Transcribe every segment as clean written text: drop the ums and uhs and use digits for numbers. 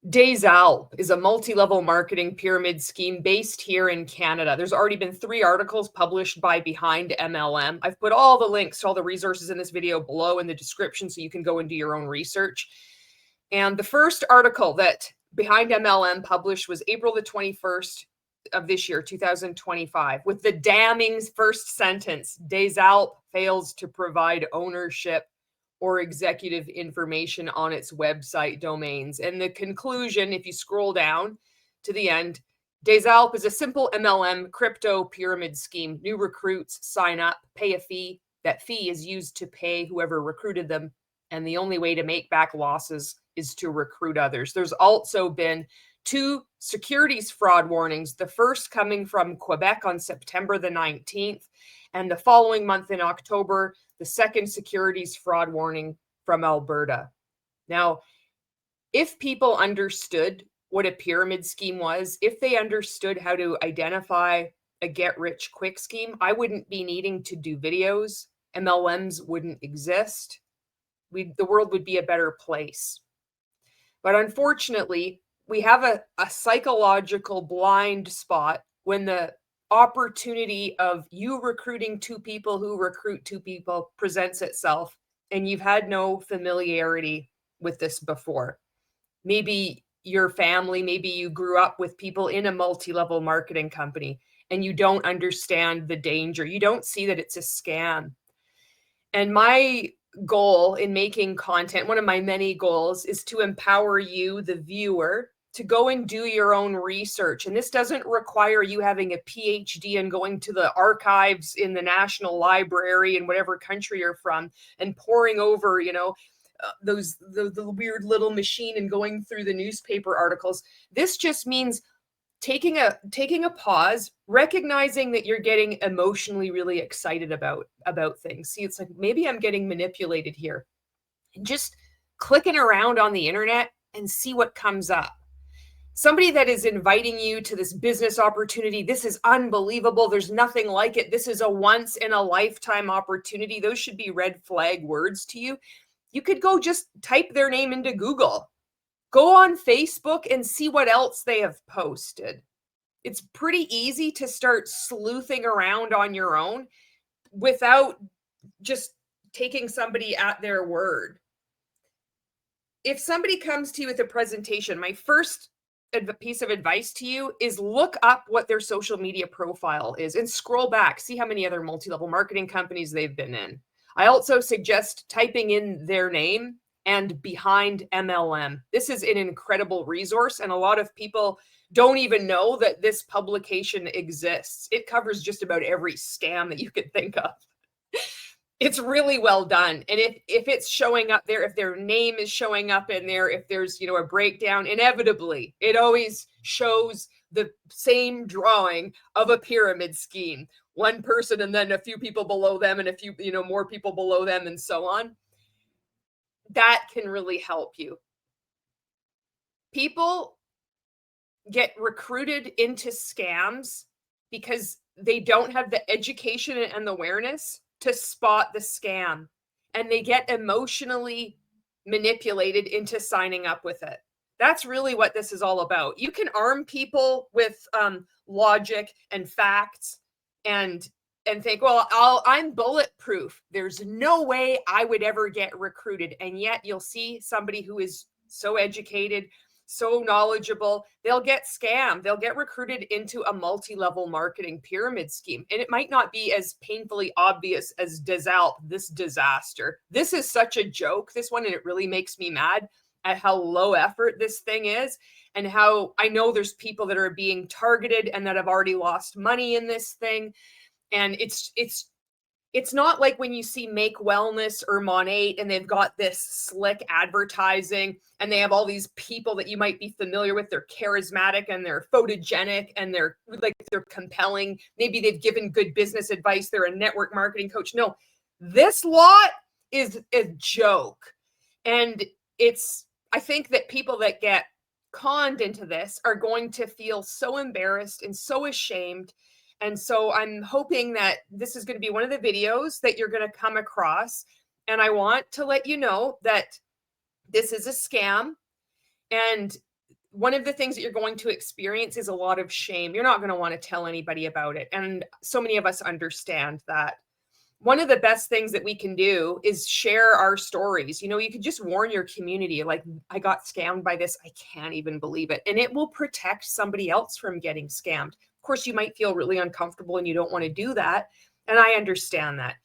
Des Alpes is a multi-level marketing pyramid scheme based here in Canada. There's already been 3 articles published by Behindmlm. I've put all the links to all the resources in this video below in the description so you can go and do your own research. And the first article that Behindmlm published was April the 21st of this year, 2025, with the damning first sentence: Des Alpes fails to provide ownership or executive information on its website domains. And the conclusion, if you scroll down to the end, Des Alpes is a simple MLM crypto pyramid scheme. New recruits sign up, pay a fee. That fee is used to pay whoever recruited them. And the only way to make back losses is to recruit others. There's also been 2 securities fraud warnings, the first coming from Quebec on September the 19th, and the following month in October, the second securities fraud warning from Alberta. Now, if people understood what a pyramid scheme was, if they understood how to identify a get-rich-quick scheme, I wouldn't be needing to do videos. MLMs wouldn't exist. The world would be a better place. But unfortunately, we have a psychological blind spot when the opportunity of you recruiting 2 people who recruit 2 people presents itself, and you've had no familiarity with this before. Maybe your family, maybe you grew up with people in a multi-level marketing company and you don't understand the danger. You don't see that it's a scam. And my goal in making content, one of my many goals, is to empower you, the viewer, to go and do your own research. And this doesn't require you having a PhD and going to the archives in the National Library in whatever country you're from and poring over, the weird little machine and going through the newspaper articles. This just means taking a pause, recognizing that you're getting emotionally really excited about things. See, it's like, maybe I'm getting manipulated here. And just clicking around on the internet and see what comes up. Somebody that is inviting you to this business opportunity, this is unbelievable, there's nothing like it, this is a once in a lifetime opportunity. Those should be red flag words to you. You could go just type their name into Google. Go on Facebook and see what else they have posted. It's pretty easy to start sleuthing around on your own without just taking somebody at their word. If somebody comes to you with a presentation, my first piece of advice to you is look up what their social media profile is and scroll back, see how many other multi-level marketing companies they've been in. I also suggest typing in their name and Behindmlm. This is an incredible resource, and a lot of people don't even know that this publication exists. It covers just about every scam that you could think of. It's really well done. And if it's showing up there, if their name is showing up in there, if there's, a breakdown, inevitably, it always shows the same drawing of a pyramid scheme. One person and then a few people below them and a few, more people below them and so on. That can really help you. People get recruited into scams because they don't have the education and the awareness to spot the scam, and they get emotionally manipulated into signing up with it. That's really what this is all about. You can arm people with logic and facts and think, well, I'm bulletproof. There's no way I would ever get recruited. And yet you'll see somebody who is so educated, so knowledgeable, they'll get scammed. They'll get recruited into a multi-level marketing pyramid scheme. And it might not be as painfully obvious as Des Alpes, this disaster. This is such a joke, this one, and it really makes me mad at how low effort this thing is and how I know there's people that are being targeted and that have already lost money in this thing. And it's not like when you see Make Wellness or Monat and they've got this slick advertising and they have all these people that you might be familiar with. They're charismatic and they're photogenic and they're compelling. Maybe they've given good business advice. They're a network marketing coach. No, this lot is a joke. And I think that people that get conned into this are going to feel so embarrassed and so ashamed. And so I'm hoping that this is going to be one of the videos that you're going to come across. And I want to let you know that this is a scam. And one of the things that you're going to experience is a lot of shame. You're not going to want to tell anybody about it. And so many of us understand that. One of the best things that we can do is share our stories. You know, you could just warn your community, like, I got scammed by this. I can't even believe it. And it will protect somebody else from getting scammed. Of course, you might feel really uncomfortable and you don't want to do that. And I understand that.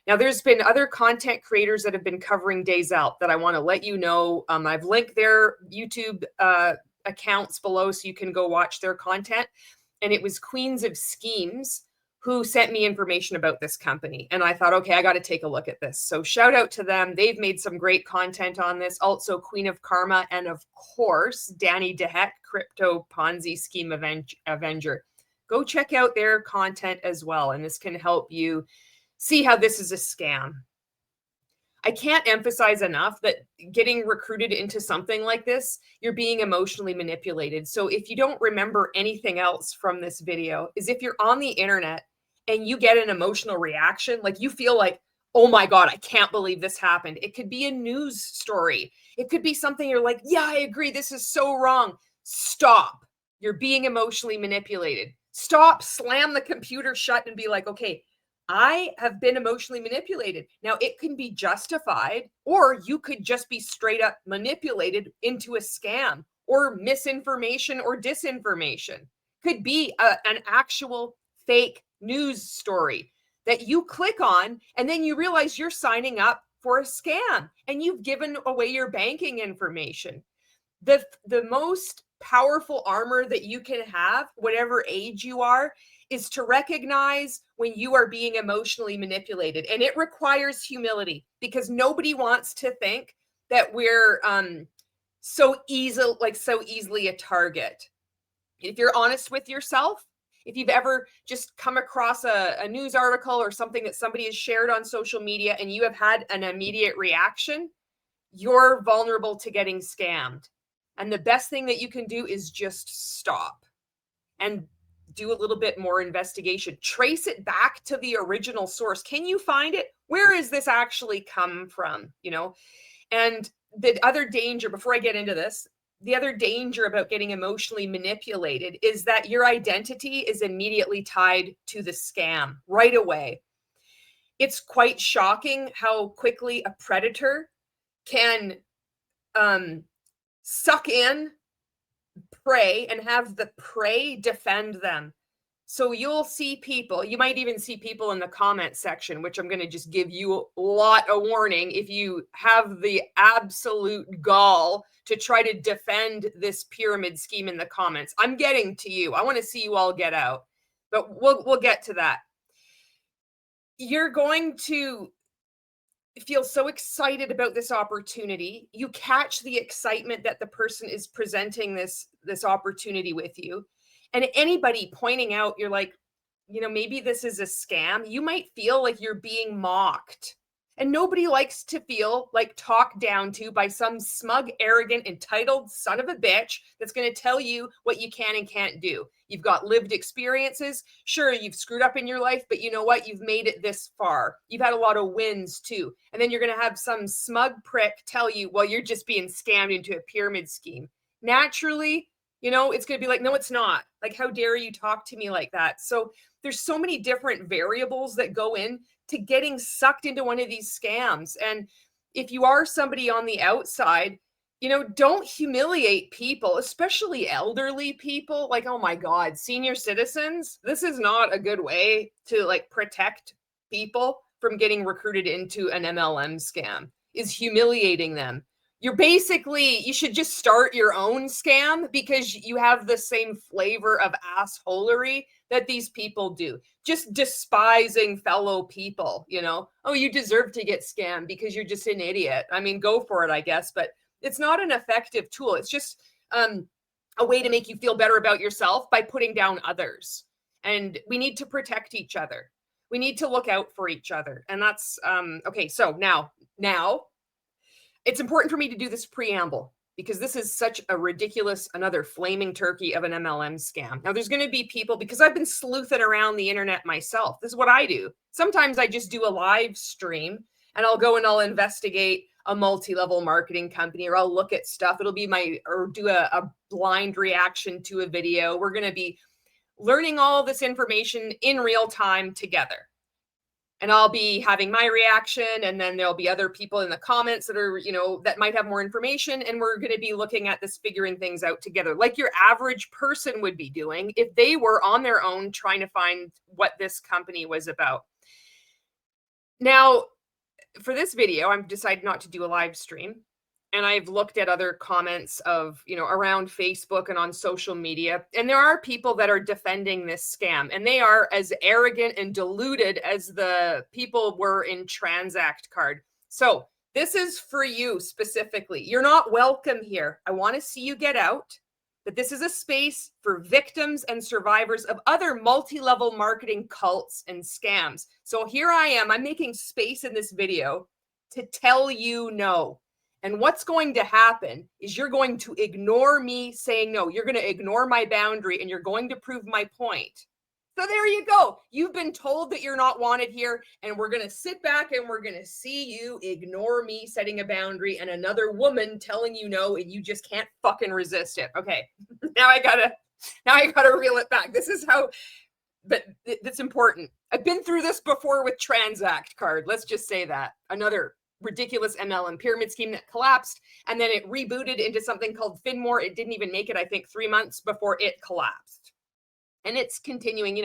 Now, there's been other content creators that have been covering Des Alpes that I want to let you know. I've linked their YouTube accounts below so you can go watch their content. And it was Queens of Schemes who sent me information about this company. And I thought, okay, I got to take a look at this. So shout out to them. They've made some great content on this. Also Queen of Karma. And of course, Danny DeHeck, Crypto Ponzi Scheme Avenger. Go check out their content as well. And this can help you see how this is a scam. I can't emphasize enough that getting recruited into something like this, you're being emotionally manipulated. So if you don't remember anything else from this video, is if you're on the internet and you get an emotional reaction, like you feel like, oh my God, I can't believe this happened. It could be a news story. It could be something you're like, yeah, I agree. This is so wrong. Stop. You're being emotionally manipulated. Stop, slam the computer shut and be like, okay, I have been emotionally manipulated. Now, it can be justified, or you could just be straight up manipulated into a scam or misinformation or disinformation. Could be an actual fake news story that you click on and then you realize you're signing up for a scam and you've given away your banking information. The most powerful armor that you can have, whatever age you are, is to recognize when you are being emotionally manipulated. And it requires humility, because nobody wants to think that we're so easily a target. If you're honest with yourself, if you've ever just come across a news article or something that somebody has shared on social media and you have had an immediate reaction, you're vulnerable to getting scammed. And the best thing that you can do is just stop and do a little bit more investigation. Trace it back to the original source. Can you find it? Where is this actually come from? You know, and the other danger, before I get into this, the other danger about getting emotionally manipulated is that your identity is immediately tied to the scam right away. It's quite shocking how quickly a predator can suck in prey and have the prey defend them. So you'll see people, you might even see people in the comment section, which I'm going to just give you a lot of warning if you have the absolute gall to try to defend this pyramid scheme in the comments. I'm getting to you. I want to see you all get out, but we'll get to that. You're going to feel so excited about this opportunity. You catch the excitement that the person is presenting this opportunity with you. And anybody pointing out, you're like, you know, maybe this is a scam. You might feel like you're being mocked. And nobody likes to feel like talked down to by some smug, arrogant, entitled son of a bitch that's going to tell you what you can and can't do. You've got lived experiences. Sure, you've screwed up in your life, but you know what? You've made it this far. You've had a lot of wins too. And then you're going to have some smug prick tell you, well, you're just being scammed into a pyramid scheme. Naturally, you know, it's going to be like, no, it's not. Like, how dare you talk to me like that? So there's so many different variables that go in to getting sucked into one of these scams. And if you are somebody on the outside, you know, don't humiliate people, especially elderly people. Like, oh my God, senior citizens, this is not a good way to like protect people from getting recruited into an MLM scam, is humiliating them. You should just start your own scam because you have the same flavor of assholery that these people do. Just despising fellow people, you know, oh, you deserve to get scammed because you're just an idiot. I mean, go for it, I guess, but it's not an effective tool. It's just a way to make you feel better about yourself by putting down others. And we need to protect each other. We need to look out for each other. And that's, okay, so now, it's important for me to do this preamble because this is such a ridiculous, another flaming turkey of an MLM scam. Now, there's going to be people, because I've been sleuthing around the internet myself. This is what I do. Sometimes I just do a live stream and I'll go and I'll investigate a multi-level marketing company, or I'll look at stuff. It'll be or do a blind reaction to a video. We're going to be learning all this information in real time together. And I'll be having my reaction, and then there'll be other people in the comments that are, that might have more information. And we're going to be looking at this, figuring things out together, like your average person would be doing if they were on their own trying to find what this company was about. Now, for this video, I've decided not to do a live stream. And I've looked at other comments of, around Facebook and on social media. And there are people that are defending this scam, and they are as arrogant and deluded as the people were in Transact Card. So this is for you specifically. You're not welcome here. I want to see you get out. But this is a space for victims and survivors of other multi-level marketing cults and scams. So here I am. I'm making space in this video to tell you no. And what's going to happen is you're going to ignore me saying no. You're going to ignore my boundary, and you're going to prove my point. So there you go. You've been told that you're not wanted here, and we're going to sit back and we're going to see you ignore me setting a boundary and another woman telling you no, and you just can't fucking resist it. Okay. Now I gotta reel it back. This is how, but that's important. I've been through this before with Transact Card. Let's just say that. Another ridiculous MLM pyramid scheme that collapsed, and then it rebooted into something called Finmore. It didn't even make it, I think, 3 months before it collapsed. And it's continuing,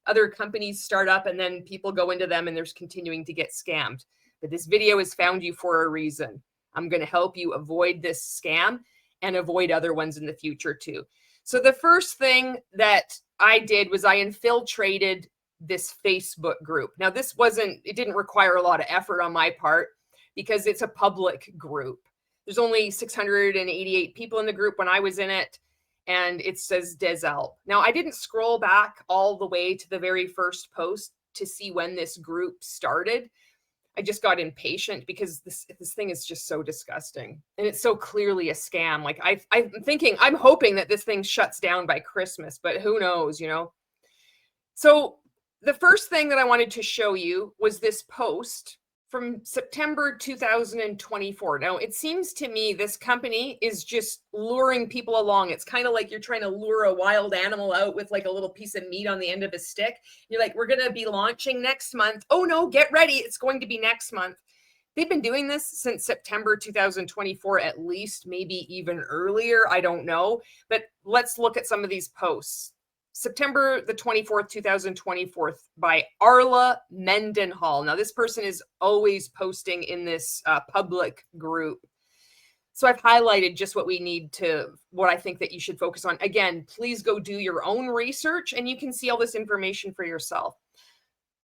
other companies start up and then people go into them, and there's continuing to get scammed. But this video has found you for a reason. I'm going to help you avoid this scam and avoid other ones in the future too. So the first thing that I did was I infiltrated this Facebook group. Now it didn't require a lot of effort on my part, because it's a public group. There's only 688 people in the group when I was in it, and it says Des Alpes. Now, I didn't scroll back all the way to the very first post to see when this group started. I just got impatient because this thing is just so disgusting, and it's so clearly a scam. Like I'm hoping that this thing shuts down by Christmas, but who knows, So the first thing that I wanted to show you was this post from September 2024. Now, it seems to me this company is just luring people along. It's kind of like you're trying to lure a wild animal out with like a little piece of meat on the end of a stick. You're like, we're going to be launching next month. Oh no, get ready. It's going to be next month. They've been doing this since September 2024, at least, maybe even earlier. I don't know. But let's look at some of these posts. September the 24th, 2024, by Arla Mendenhall. Now, this person is always posting in this public group. So I've highlighted just what I think that you should focus on. Again, please go do your own research, and you can see all this information for yourself.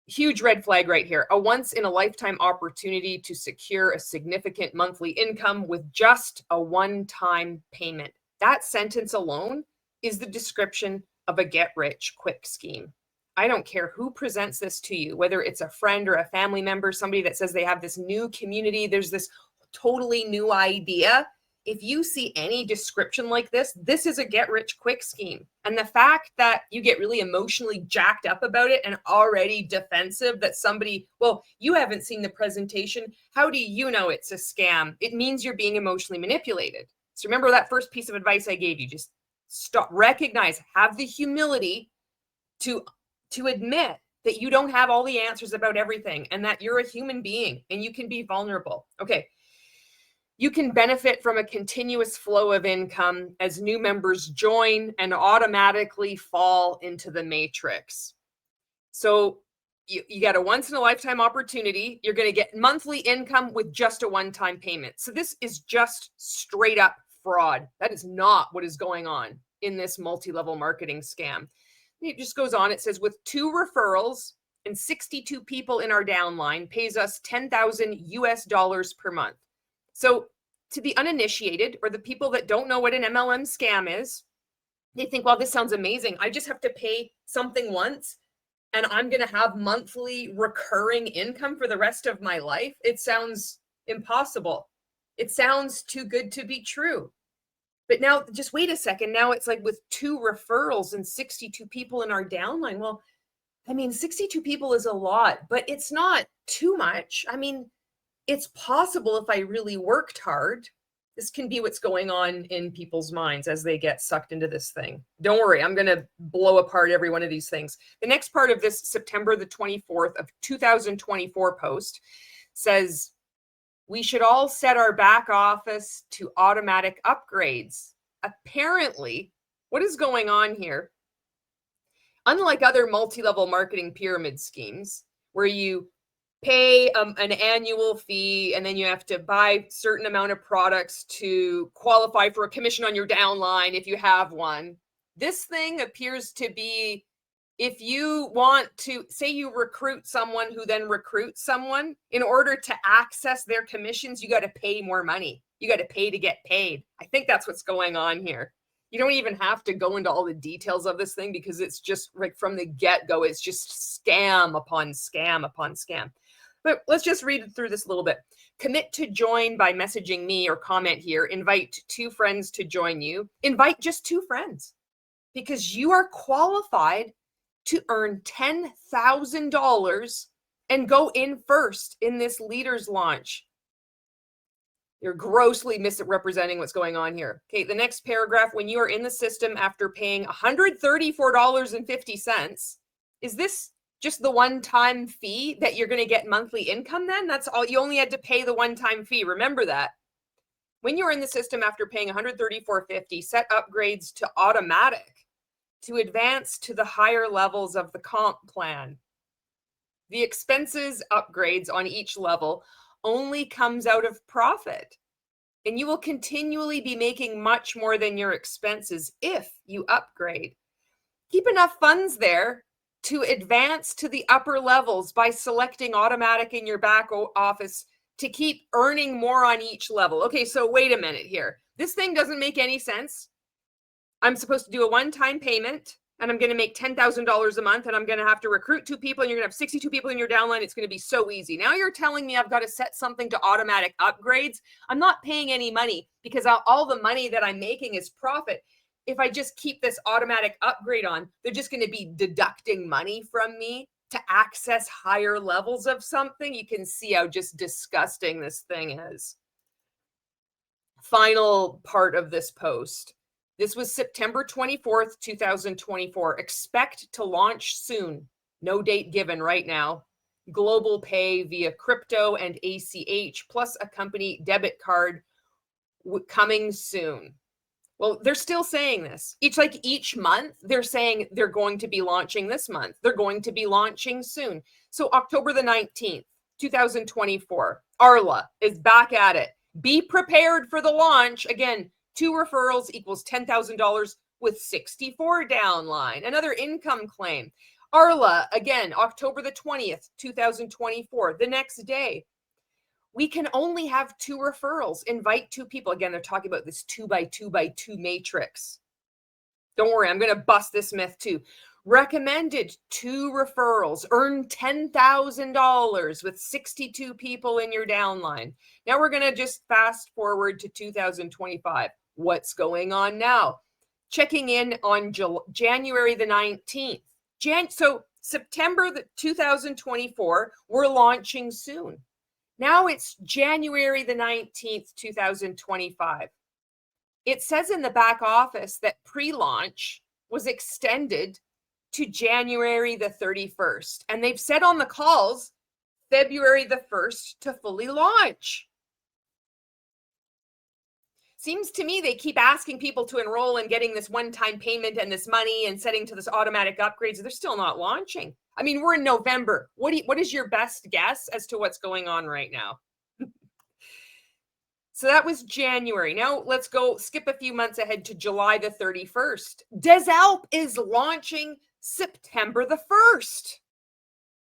Huge red flag right here. A once-in-a-lifetime opportunity to secure a significant monthly income with just a one-time payment. That sentence alone is the description of a get-rich-quick scheme. I don't care who presents this to you, whether it's a friend or a family member, somebody that says they have this new community, there's this totally new idea. If you see any description like this, this is a get-rich-quick scheme. And the fact that you get really emotionally jacked up about it and already defensive that somebody, well, you haven't seen the presentation. How do you know it's a scam? It means you're being emotionally manipulated. So remember that first piece of advice I gave you, just stop, recognize, have the humility to admit that you don't have all the answers about everything and that you're a human being and you can be vulnerable. Okay. You can benefit from a continuous flow of income as new members join and automatically fall into the matrix. So you got a once in a lifetime opportunity. You're going to get monthly income with just a one-time payment. So this is just straight up fraud. That is not what is going on in this multi-level marketing scam. It just goes on. It says, with 2 referrals and 62 people in our downline, pays us $10,000 per month. So to the uninitiated or the people that don't know what an MLM scam is, they think, well, this sounds amazing. I just have to pay something once and I'm going to have monthly recurring income for the rest of my life. It sounds impossible. It sounds too good to be true. But now, just wait a second. Now it's like with 2 referrals and 62 people in our downline. Well, I mean, 62 people is a lot, but it's not too much. I mean, it's possible if I really worked hard. This can be what's going on in people's minds as they get sucked into this thing. Don't worry, I'm going to blow apart every one of these things. The next part of this September the 24th of 2024 post says, we should all set our back office to automatic upgrades. Apparently, what is going on here? Unlike other multi-level marketing pyramid schemes, where you pay an annual fee and then you have to buy a certain amount of products to qualify for a commission on your downline if you have one. This thing appears to be, if you want to, say you recruit someone who then recruits someone, in order to access their commissions, you got to pay more money. You got to pay to get paid. I think that's what's going on here. You don't even have to go into all the details of this thing because it's just like from the get-go, it's just scam upon scam upon scam. But let's just read through this a little bit. Commit to join by messaging me or comment here. Invite 2 friends to join you. Invite just 2 friends because you are qualified to earn $10,000 and go in first in this leaders launch. You're grossly misrepresenting what's going on here. Okay, the next paragraph, when you are in the system after paying $134.50, is this just the one-time fee that you're going to get monthly income then? That's all. You only had to pay the one-time fee. Remember that. When you're in the system after paying $134.50, set upgrades to automatic to advance to the higher levels of the comp plan. The expenses upgrades on each level only comes out of profit, and you will continually be making much more than your expenses if you upgrade. Keep enough funds there to advance to the upper levels by selecting automatic in your back office to keep earning more on each level. Okay, so wait a minute here. This thing doesn't make any sense. I'm supposed to do a one-time payment and I'm going to make $10,000 a month and I'm going to have to recruit 2 people and you're going to have 62 people in your downline. It's going to be so easy. Now you're telling me I've got to set something to automatic upgrades. I'm not paying any money because all the money that I'm making is profit. If I just keep this automatic upgrade on, they're just going to be deducting money from me to access higher levels of something. You can see how just disgusting this thing is. Final part of this post. This was September 24th, 2024. Expect to launch soon. No date given right now. Global pay via crypto and ACH plus a company debit card coming soon. Well, they're still saying this. Each month, they're saying they're going to be launching this month. They're going to be launching soon. So October the 19th, 2024, Arla is back at it. Be prepared for the launch. Again, 2 referrals equals $10,000 with 64 downline. Another income claim. Arla, again, October the 20th, 2024, the next day. We can only have 2 referrals. Invite 2 people. Again, they're talking about this 2x2x2 matrix. Don't worry, I'm going to bust this myth too. Recommended 2 referrals. Earn $10,000 with 62 people in your downline. Now we're going to just fast forward to 2025. What's going on now? Checking in on January the 19th. So September the 2024, we're launching soon. Now it's January the 19th, 2025. It says in the back office that pre-launch was extended to January the 31st. And they've said on the calls, February the 1st to fully launch. Seems to me they keep asking people to enroll and getting this one-time payment and this money and setting to this automatic upgrades. They're still not launching. I mean, we're in November. What is your best guess as to what's going on right now? So that was January. Now let's go skip a few months ahead to July the 31st. Des Alpes is launching September the 1st.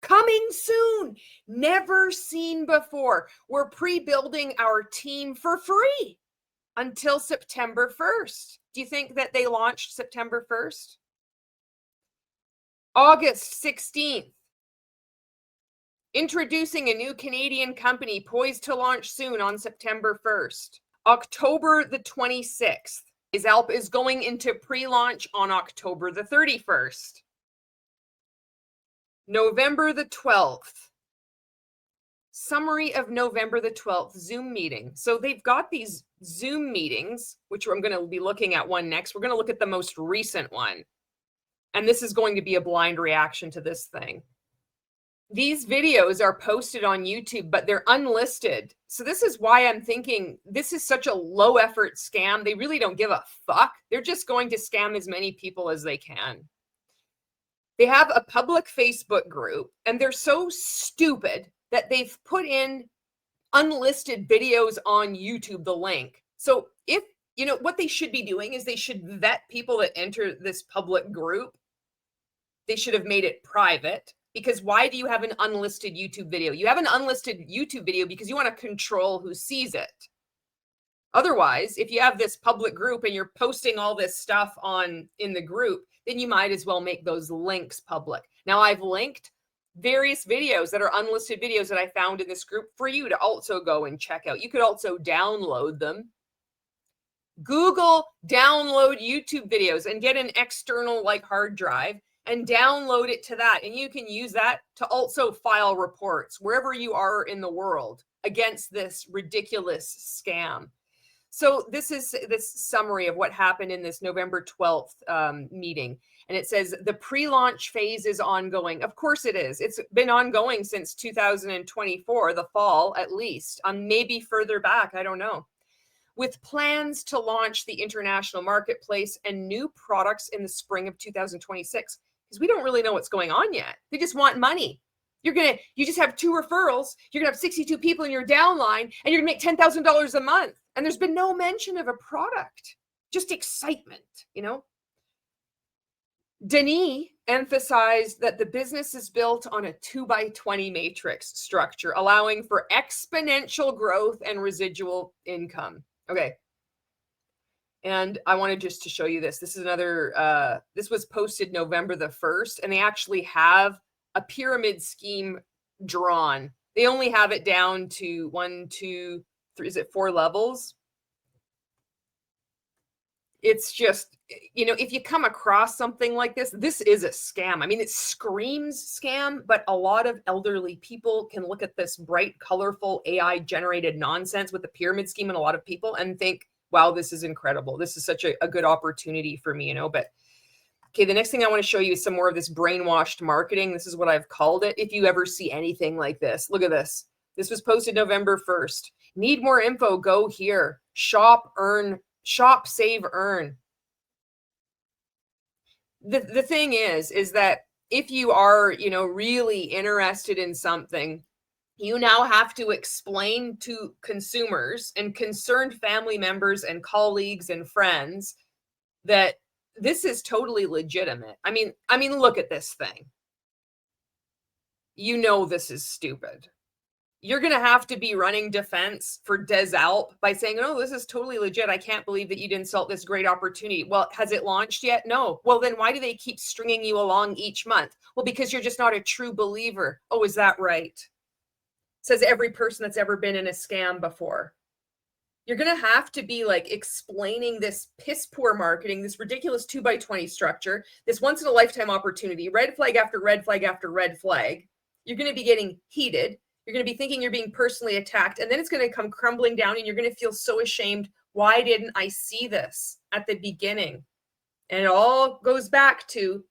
Coming soon. Never seen before. We're pre-building our team for free until September 1st. Do you think that they launched September 1st? August 16th. Introducing a new Canadian company poised to launch soon on September 1st. October the 26th. Des Alpes is going into pre-launch on October the 31st. November the 12th. Summary of November the 12th Zoom meeting. So they've got these Zoom meetings, which I'm going to be looking at one next. We're going to look at the most recent one. And this is going to be a blind reaction to this thing. These videos are posted on YouTube, but they're unlisted. So this is why I'm thinking this is such a low effort scam. They really don't give a fuck. They're just going to scam as many people as they can. They have a public Facebook group, and they're so stupid that they've put in unlisted videos on YouTube, the link. So if, you know, what they should be doing is they should vet people that enter this public group. They should have made it private, because why do you have an unlisted YouTube video? You have an unlisted YouTube video because you want to control who sees it. Otherwise, if you have this public group and you're posting all this stuff in the group, then you might as well make those links public. Now, I've linked various videos that are unlisted videos that I found in this group for you to also go and check out. You could also download them. Google download YouTube videos and get an external like hard drive and download it to that. And you can use that to also file reports wherever you are in the world against this ridiculous scam. So this is this summary of what happened in this November 12th meeting. And it says the pre-launch phase is ongoing. Of course it is. It's been ongoing since 2024, the fall at least, maybe further back, I don't know. With plans to launch the international marketplace and new products in the spring of 2026. Because we don't really know what's going on yet. They just want money. You just have 2 referrals. You're gonna have 62 people in your downline, and you're gonna make $10,000 a month. And there's been no mention of a product, just excitement, you know? Denis emphasized that the business is built on a 2x20 matrix structure, allowing for exponential growth and residual income. Okay. And I wanted just to show you this. This is another, this was posted November the 1st, and they actually have a pyramid scheme drawn. They only have it down to 1, 2, 3, is it 4 levels? It's just, you know, if you come across something like this, this is a scam. I mean, it screams scam, but a lot of elderly people can look at this bright, colorful AI generated nonsense with the pyramid scheme and a lot of people and think, wow, this is incredible. This is such a good opportunity for me, you know. But okay, the next thing I want to show you is some more of this brainwashed marketing. This is what I've called it. If you ever see anything like this, look at this. This was posted November 1st. Need more info? Go here. Shop, earn, shop, save, earn. The thing is that if you are, you know, really interested in something, you now have to explain to consumers and concerned family members and colleagues and friends that this is totally legitimate. I mean, look at this thing. You know, this is stupid. You're going to have to be running defense for Des Alpes by saying, oh, this is totally legit. I can't believe that you'd insult this great opportunity. Well, has it launched yet? No. Well, then why do they keep stringing you along each month? Well, because you're just not a true believer. Oh, is that right? Says every person that's ever been in a scam before. You're going to have to be like explaining this piss poor marketing, this ridiculous 2x20 structure, this once in a lifetime opportunity, red flag after red flag after red flag. You're going to be getting heated. You're going to be thinking you're being personally attacked, and then it's going to come crumbling down, and you're going to feel so ashamed. Why didn't I see this at the beginning? And it all goes back to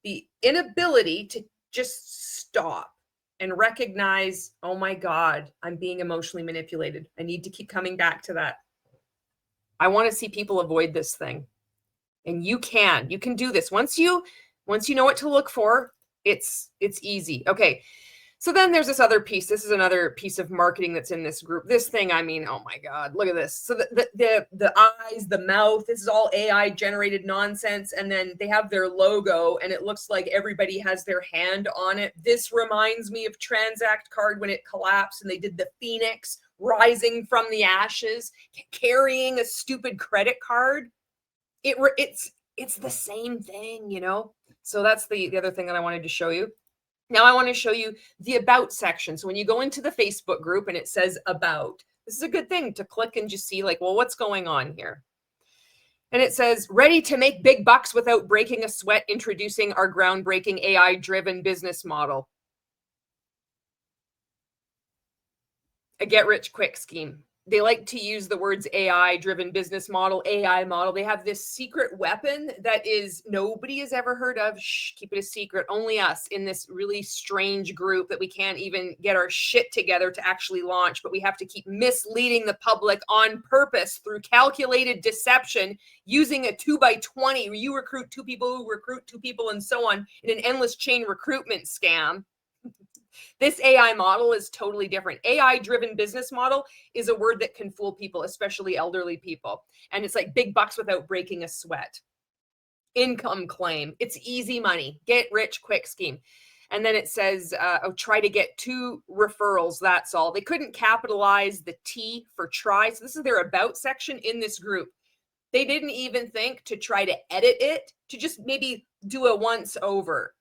the inability to just stop and recognize, oh my God, I'm being emotionally manipulated. I need to keep coming back to that. I want to see people avoid this thing. And you can do this. Once you know what to look for, it's easy. Okay. So then there's this other piece. This is another piece of marketing that's in this group. This thing, I mean, oh my God, look at this. So the eyes, the mouth, this is all AI generated nonsense. And then they have their logo and it looks like everybody has their hand on it. This reminds me of Transact Card when it collapsed and they did the Phoenix rising from the ashes, carrying a stupid credit card. It's the same thing, you know? So that's the other thing that I wanted to show you. Now I want to show you the about section. So when you go into the Facebook group and it says about, this is a good thing to click and just see like, well, what's going on here? And it says, ready to make big bucks without breaking a sweat, introducing our groundbreaking AI-driven business model. A get rich quick scheme. They like to use the words AI driven business model, AI model. They have this secret weapon that is nobody has ever heard of. Shh, keep it a secret. Only us in this really strange group that we can't even get our shit together to actually launch, but we have to keep misleading the public on purpose through calculated deception using a 2x20. You recruit 2 people who recruit 2 people and so on in an endless chain recruitment scam. This AI model is totally different. AI-driven business model is a word that can fool people, especially elderly people. And it's like big bucks without breaking a sweat. Income claim. It's easy money. Get rich quick scheme. And then it says, try to get 2 referrals. That's all. They couldn't capitalize the T for try. So this is their about section in this group. They didn't even think to try to edit it, to just maybe do a once over.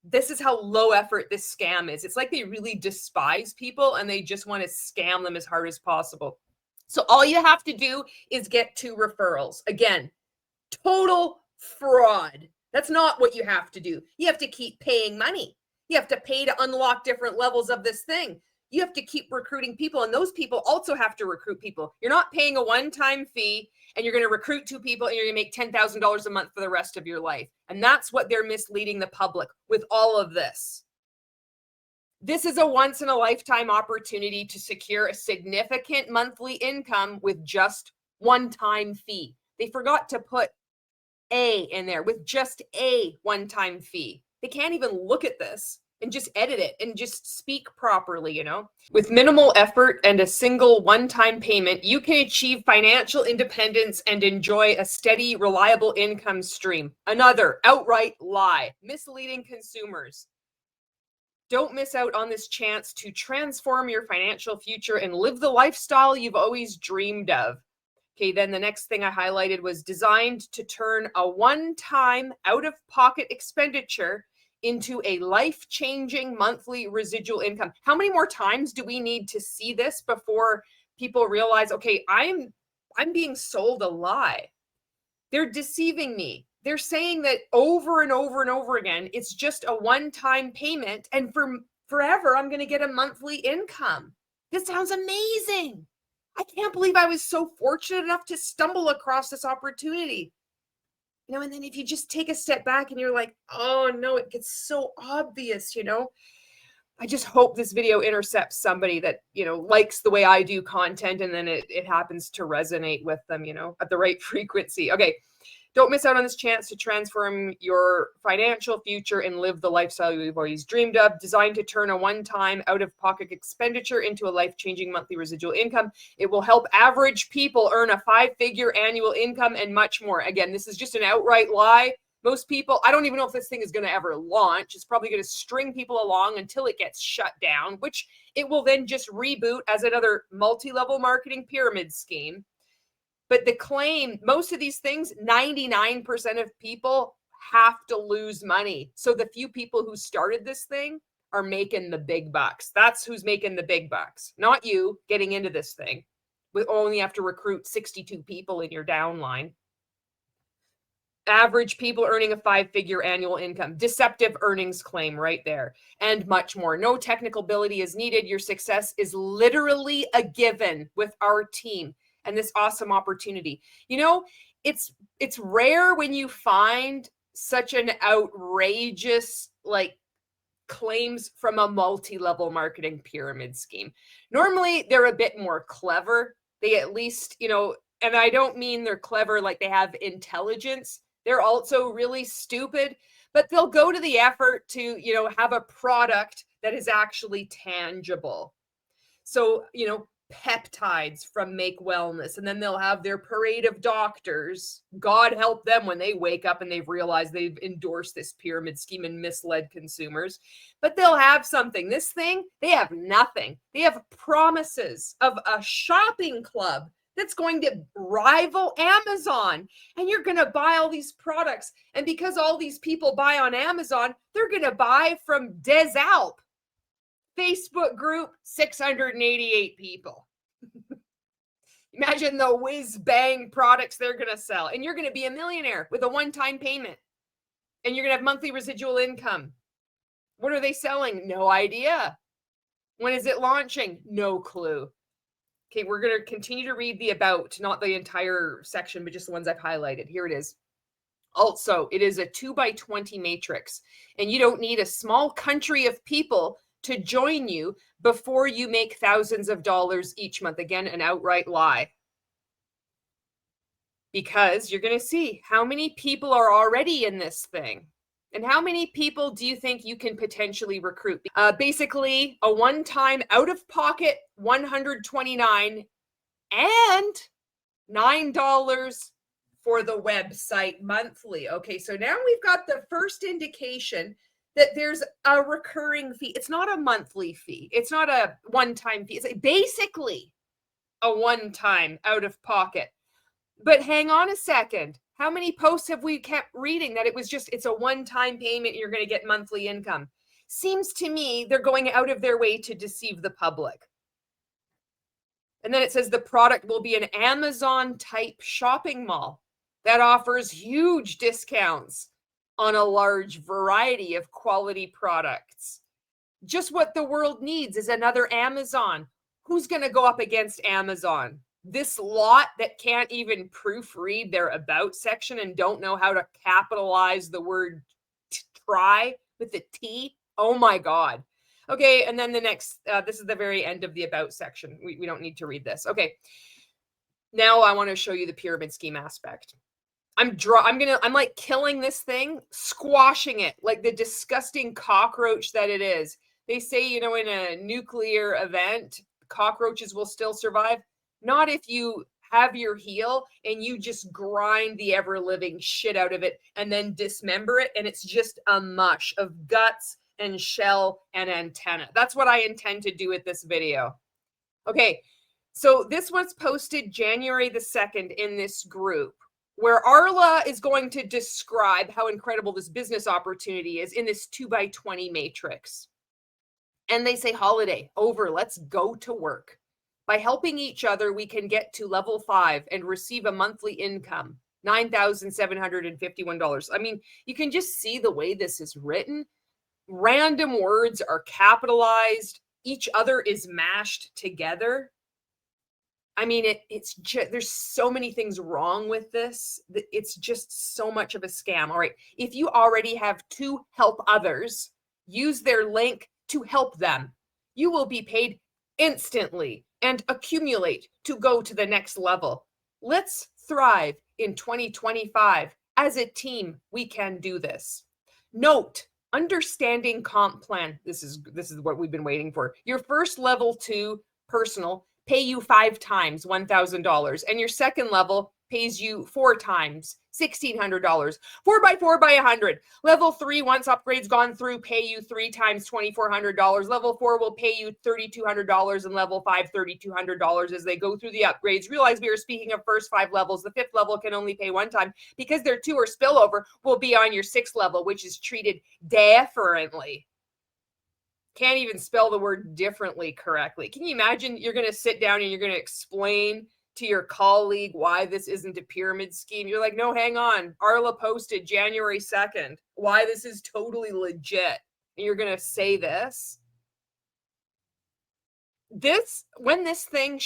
This is how low effort this scam is. It's like they really despise people and they just want to scam them as hard as possible. So all you have to do is get 2 referrals. Again, total fraud. That's not what you have to do. You have to keep paying money. You have to pay to unlock different levels of this thing. You have to keep recruiting people, and those people also have to recruit people. You're not paying a one-time fee and you're going to recruit 2 people and you're going to make $10,000 a month for the rest of your life. And that's what they're misleading the public with all of this. This is a once in a lifetime opportunity to secure a significant monthly income with just one-time fee. They forgot to put a in there, with just a one-time fee. They can't even look at this and just edit it and just speak properly, you know? With minimal effort and a single one-time payment, you can achieve financial independence and enjoy a steady, reliable income stream. Another outright lie, misleading consumers. Don't miss out on this chance to transform your financial future and live the lifestyle you've always dreamed of. Okay, then the next thing I highlighted was designed to turn a one-time out-of-pocket expenditure into a life-changing monthly residual income. How many more times do we need to see this before people realize, okay, I'm being sold a lie. They're deceiving me. They're saying that over and over and over again, it's just a one-time payment and for forever I'm going to get a monthly income. This sounds amazing. I can't believe I was so fortunate enough to stumble across this opportunity. You know, and then if you just take a step back and you're like, oh no, it gets so obvious, you know. I just hope this video intercepts somebody that, you know, likes the way I do content, and then it happens to resonate with them, you know, at the right frequency. Okay. Don't miss out on this chance to transform your financial future and live the lifestyle you've always dreamed of. Designed to turn a one-time out-of-pocket expenditure into a life-changing monthly residual income. It will help average people earn a 5-figure annual income and much more. Again, this is just an outright lie. Most people, I don't even know if this thing is going to ever launch. It's probably going to string people along until it gets shut down, which it will then just reboot as another multi-level marketing pyramid scheme. But the claim, most of these things, 99% of people have to lose money. So the few people who started this thing are making the big bucks. That's who's making the big bucks, not you getting into this thing. We only have to recruit 62 people in your downline. Average people earning a 5-figure annual income, deceptive earnings claim right there, and much more. No technical ability is needed. Your success is literally a given with our team and this awesome opportunity. You know, it's rare when you find such an outrageous, like, claims from a multi-level marketing pyramid scheme. Normally, they're a bit more clever. They at least, you know, and I don't mean they're clever like they have intelligence. They're also really stupid, but they'll go to the effort to, you know, have a product that is actually tangible. So, you know, peptides from Make Wellness, and then they'll have their parade of doctors. God help them when they wake up and they've realized they've endorsed this pyramid scheme and misled consumers. But they'll have something. This thing, they have nothing. They have promises of a shopping club that's going to rival Amazon, and you're going to buy all these products. And because all these people buy on Amazon, they're going to buy from Des Alpes. Facebook group, 688 people. Imagine the whiz bang products they're going to sell. And you're going to be a millionaire with a one-time payment. And you're going to have monthly residual income. What are they selling? No idea. When is it launching? No clue. Okay, we're going to continue to read the about, not the entire section, but just the ones I've highlighted. Here it is. Also, it is a 2x20 matrix, and you don't need a small country of people to join you before you make thousands of dollars each month. Again, an outright lie. Because you're going to see how many people are already in this thing. And how many people do you think you can potentially recruit? Basically, a one-time out-of-pocket $129 and $9 for the website monthly. Okay, so now we've got the first indication that there's a recurring fee. It's not a monthly fee. It's not a one-time fee. It's basically a one-time out-of-pocket. But hang on a second. How many posts have we kept reading that it's a one-time payment, you're going to get monthly income? Seems to me they're going out of their way to deceive the public. And then it says the product will be an Amazon-type shopping mall that offers huge discounts on a large variety of quality products. Just what the world needs is another Amazon. Who's going to go up against Amazon? This lot that can't even proofread their about section and don't know how to capitalize the word try with the T. Oh my God. Okay, and then the next, this is the very end of the about section. We don't need to read this. Okay, now I want to show you the pyramid scheme aspect. I'm like killing this thing, squashing it like the disgusting cockroach that it is. They say, in a nuclear event, cockroaches will still survive. Not if you have your heel and you just grind the ever-living shit out of it and then dismember it, and it's just a mush of guts and shell and antenna. That's what I intend to do with this video. Okay, so this was posted January the 2nd in this group, where Arla is going to describe how incredible this business opportunity is in this 2x20 matrix. And they say, holiday over, let's go to work. By helping each other, we can get to level 5 and receive a monthly income, $9,751. I mean, you can just see the way this is written. Random words are capitalized. Each other is mashed together. I mean, it's just, there's so many things wrong with this. It's just so much of a scam. All right, if you already have to help others, use their link to help them. You will be paid instantly and accumulate to go to the next level. Let's thrive in 2025. As a team, we can do this. Note, understanding comp plan. This is what we've been waiting for. Your first level 2 personal pay you 5 times $1,000, and your second level pays you 4 times $1,600. 4x4 by 100. Level 3, once upgrades gone through, pay you 3 times $2,400. Level 4 will pay you $3,200, and level 5 $3,200 as they go through the upgrades. Realize we are speaking of first 5 levels. The 5th level can only pay 1 time because their 2 or spillover will be on your 6th level, which is treated differently. Can't even spell the word differently correctly. Can you imagine you're going to sit down and you're going to explain to your colleague why this isn't a pyramid scheme? You're like, no, hang on. Arla posted January 2nd why this is totally legit. And you're going to say this? When this thing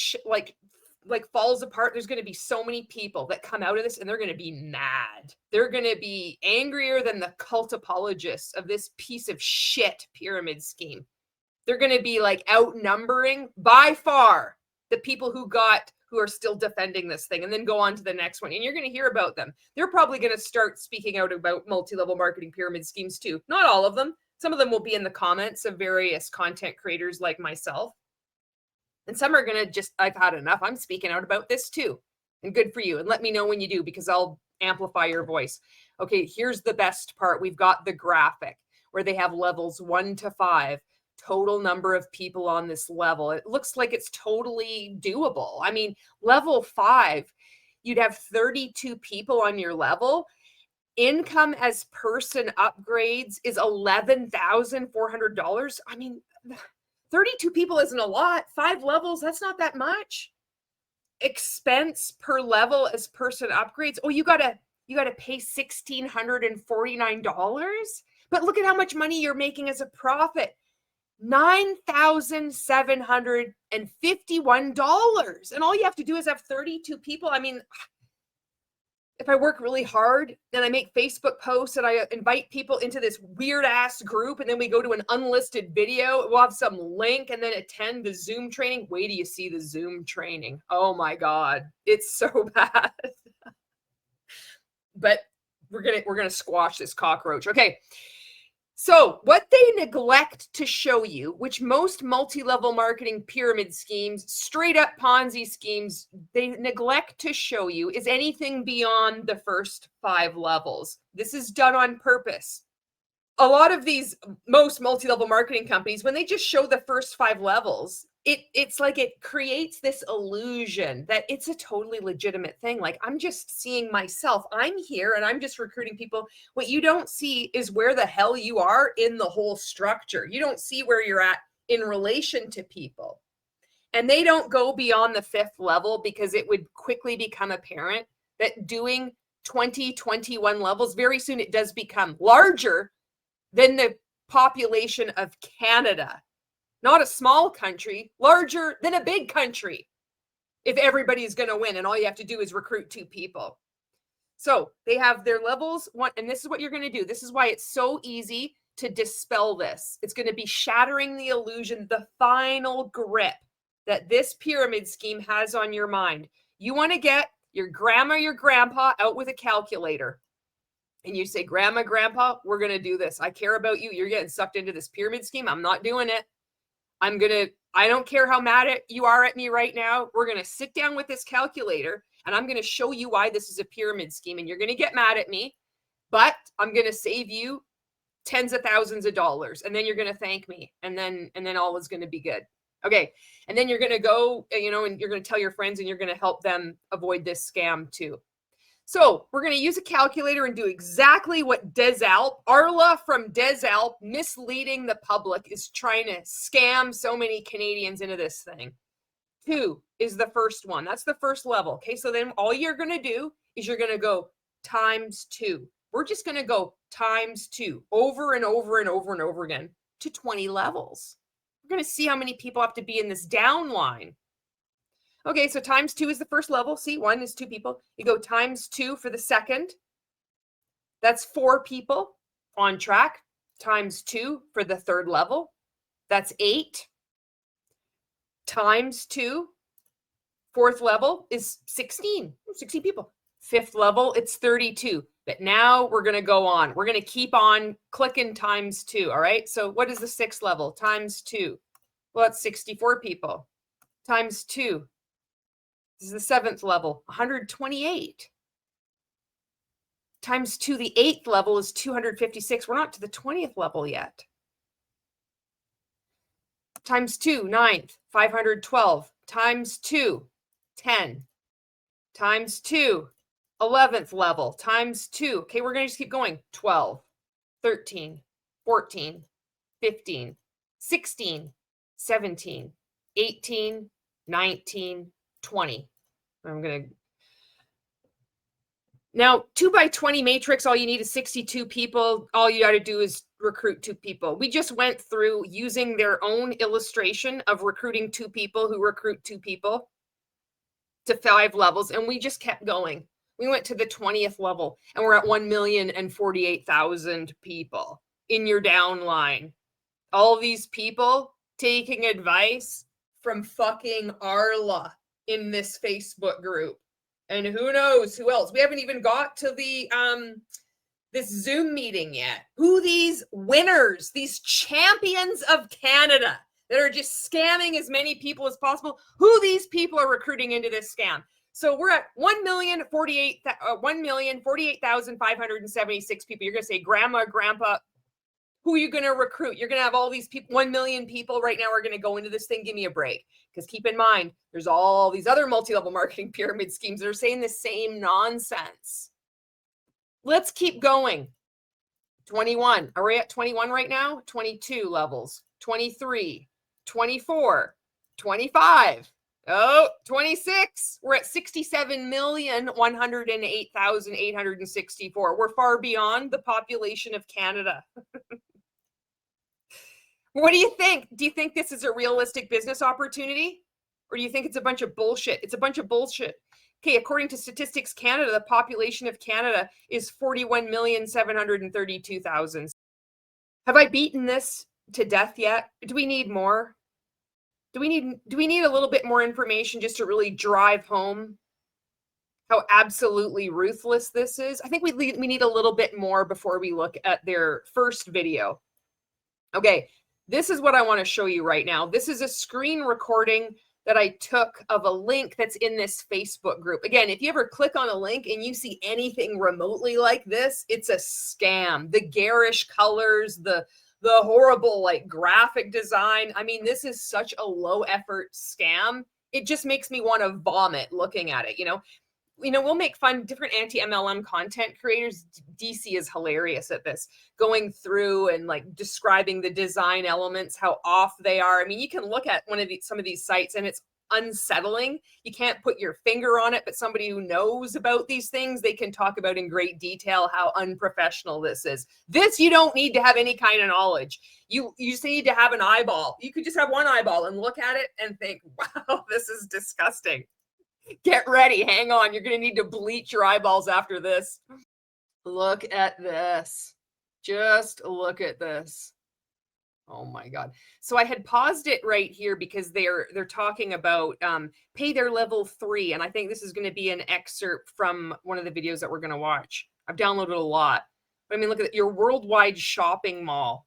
like falls apart, there's going to be so many people that come out of this and they're going to be mad. They're going to be angrier than the cult apologists of this piece of shit pyramid scheme. They're going to be like outnumbering by far the people who are still defending this thing, and then go on to the next one. And you're going to hear about them. They're probably going to start speaking out about multi-level marketing pyramid schemes too. Not all of them. Some of them will be in the comments of various content creators like myself. And some are going to I've had enough. I'm speaking out about this too. And good for you. And let me know when you do, because I'll amplify your voice. Okay, here's the best part. We've got the graphic where they have levels 1 to 5, total number of people on this level. It looks like it's totally doable. I mean, level 5, you'd have 32 people on your level. Income as person upgrades is $11,400. I mean, 32 people isn't a lot. 5 levels, that's not that much. Expense per level as person upgrades. Oh, you gotta pay $1,649. But look at how much money you're making as a profit. $9,751. And all you have to do is have 32 people. I mean, if I work really hard and I make Facebook posts and I invite people into this weird ass group, and then we go to an unlisted video, we'll have some link and then attend the Zoom training. Wait till you see the Zoom training. Oh my God, it's so bad. But we're gonna squash this cockroach. Okay. So what they neglect to show you, which most multi-level marketing pyramid schemes, straight up Ponzi schemes, they neglect to show you is anything beyond the first 5 levels. This is done on purpose. A lot of these, most multi-level marketing companies, when they just show the first 5 levels, it's like it creates this illusion that it's a totally legitimate thing. Like, I'm just seeing myself. I'm here and I'm just recruiting people. What you don't see is where the hell you are in the whole structure. You don't see where you're at in relation to people. And they don't go beyond the 5th level because it would quickly become apparent that doing 20, 21 levels, very soon it does become larger than the population of Canada. Not a small country, larger than a big country. If everybody is going to win and all you have to do is recruit 2 people. So they have their levels, and this is what you're going to do. This is why it's so easy to dispel this. It's going to be shattering the illusion, the final grip that this pyramid scheme has on your mind. You want to get your grandma, your grandpa out with a calculator. And you say, Grandma, Grandpa, we're going to do this. I care about you. You're getting sucked into this pyramid scheme. I'm not doing it. I don't care how mad you are at me right now. We're going to sit down with this calculator and I'm going to show you why this is a pyramid scheme. And you're going to get mad at me, but I'm going to save you tens of thousands of dollars. And then you're going to thank me. And then all is going to be good. Okay. And then you're going to go, and you're going to tell your friends and you're going to help them avoid this scam too. So we're going to use a calculator and do exactly what Des Alpes, Arla from Des Alpes, misleading the public, is trying to scam so many Canadians into this thing. 2 is the first one. That's the first level. Okay, so then all you're going to do is you're going to go times 2. We're just going to go times 2 over and over and over and over again to 20 levels. We're going to see how many people have to be in this down line. Okay, so times 2 is the first level. See, 1 is 2 people. You go times 2 for the second. That's 4 people on track. Times 2 for the third level. That's 8. Times 2, 4th level is 16. 16 people. 5th level, it's 32. But now we're going to go on. We're going to keep on clicking times 2, all right? So what is the 6th level? Times 2. Well, that's 64 people. Times 2. This is the 7th level, 128. Times 2, the 8th level is 256. We're not to the 20th level yet. Times 2, 9th, 512. Times 2, 10. Times 2, 11th level. Times 2. Okay, we're going to just keep going. 12, 13, 14, 15, 16, 17, 18, 19, 20. I'm going to now 2 by 20 matrix. All you need is 62 people. All you got to do is recruit 2 people. We just went through using their own illustration of recruiting 2 people who recruit 2 people to 5 levels. And we just kept going. We went to the 20th level and we're at 1,048,000 people in your downline. All these people taking advice from fucking Arla in this Facebook group. And who knows who else. We haven't even got to the this Zoom meeting yet. Who these winners, these champions of Canada that are just scamming as many people as possible, who these people are recruiting into this scam. So we're at 1,048,576 people. You're going to say, Grandma, Grandpa, who are you going to recruit? You're going to have all these people, 1 million people right now are going to go into this thing. Give me a break. Because keep in mind, there's all these other multi-level marketing pyramid schemes that are saying the same nonsense. Let's keep going. 21. Are we at 21 right now? 22 levels. 23. 24. 25. Oh, 26. We're at 67,108,864. We're far beyond the population of Canada. What do you think? Do you think this is a realistic business opportunity? Or do you think it's a bunch of bullshit? It's a bunch of bullshit. Okay, according to Statistics Canada, the population of Canada is 41,732,000. Have I beaten this to death yet? Do we need more? Do we need a little bit more information just to really drive home how absolutely ruthless this is? I think we need a little bit more before we look at their first video. Okay, this is what I want to show you right now. This is a screen recording that I took of a link that's in this Facebook group. Again, if you ever click on a link and you see anything remotely like this, it's a scam. The garish colors, the horrible like graphic design. I mean, this is such a low effort scam. It just makes me want to vomit looking at it, you know, we'll make fun different anti-MLM content creators. DC is hilarious at this, going through and like describing the design elements, how off they are. I mean, you can look at some of these sites and it's unsettling. You can't put your finger on it, but somebody who knows about these things, they can talk about in great detail how unprofessional this is. This, you don't need to have any kind of knowledge. You just need to have an eyeball. You could just have one eyeball and look at it and think, wow, this is disgusting. Get ready. Hang on. You're going to need to bleach your eyeballs after this. Look at this. Just look at this. Oh my God. So I had paused it right here because they're talking about pay their level 3. And I think this is going to be an excerpt from one of the videos that we're going to watch. I've downloaded a lot. But I mean, look at your worldwide shopping mall.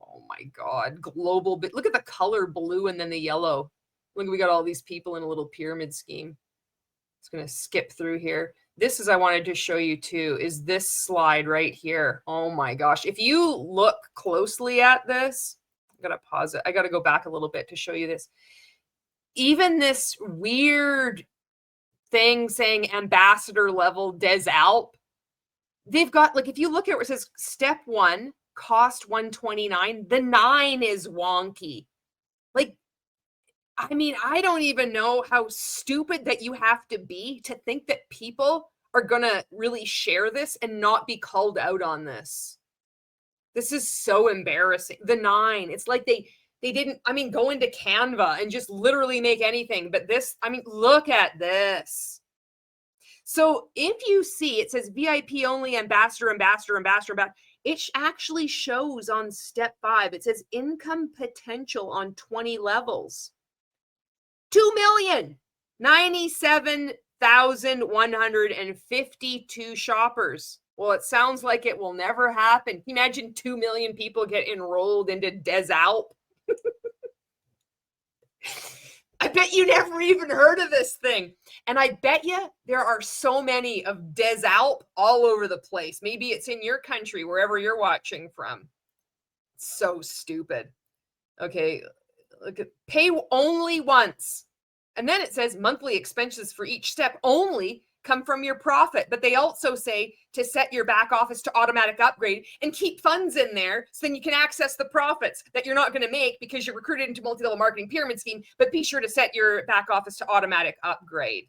Oh my God. Global. But look at the color blue and then the yellow. Look, we got all these people in a little pyramid scheme. It's going to skip through here. This is, I wanted to show you too, is this slide right here. Oh my gosh. If you look closely at this, I'm going to pause it. I got to go back a little bit to show you this. Even this weird thing saying ambassador level Des Alpes, they've got, like, if you look at where it says step 1, cost 129, the 9 is wonky. Like, I mean, I don't even know how stupid that you have to be to think that people are going to really share this and not be called out on this. This is so embarrassing. The 9, it's like they didn't, I mean, go into Canva and just literally make anything. But this, I mean, look at this. So if you see, it says VIP only, ambassador. It actually shows on step 5. It says income potential on 20 levels. 2,097,152 shoppers. Well, it sounds like it will never happen. Can you imagine 2 million people get enrolled into Des Alpes? I bet you never even heard of this thing. And I bet you there are so many of Des Alpes all over the place. Maybe it's in your country, wherever you're watching from. It's so stupid. Okay. Look at pay only once. And then it says monthly expenses for each step only come from your profit. But they also say to set your back office to automatic upgrade and keep funds in there so then you can access the profits that you're not going to make because you're recruited into multi-level marketing pyramid scheme. But be sure to set your back office to automatic upgrade.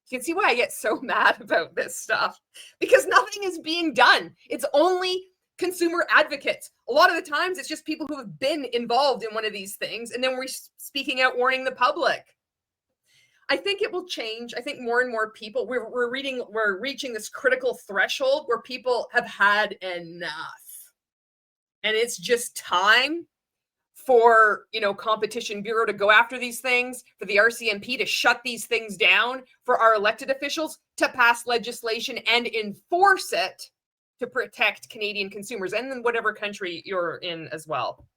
You can see why I get so mad about this stuff, because nothing is being done. It's only consumer advocates. A lot of the times it's just people who have been involved in one of these things, and then we're speaking out, warning the public. I think it will change. I think more and more people, we're reaching this critical threshold where people have had enough. And it's just time for, Competition Bureau to go after these things, for the RCMP to shut these things down, for our elected officials to pass legislation and enforce it to protect Canadian consumers and then whatever country you're in as well.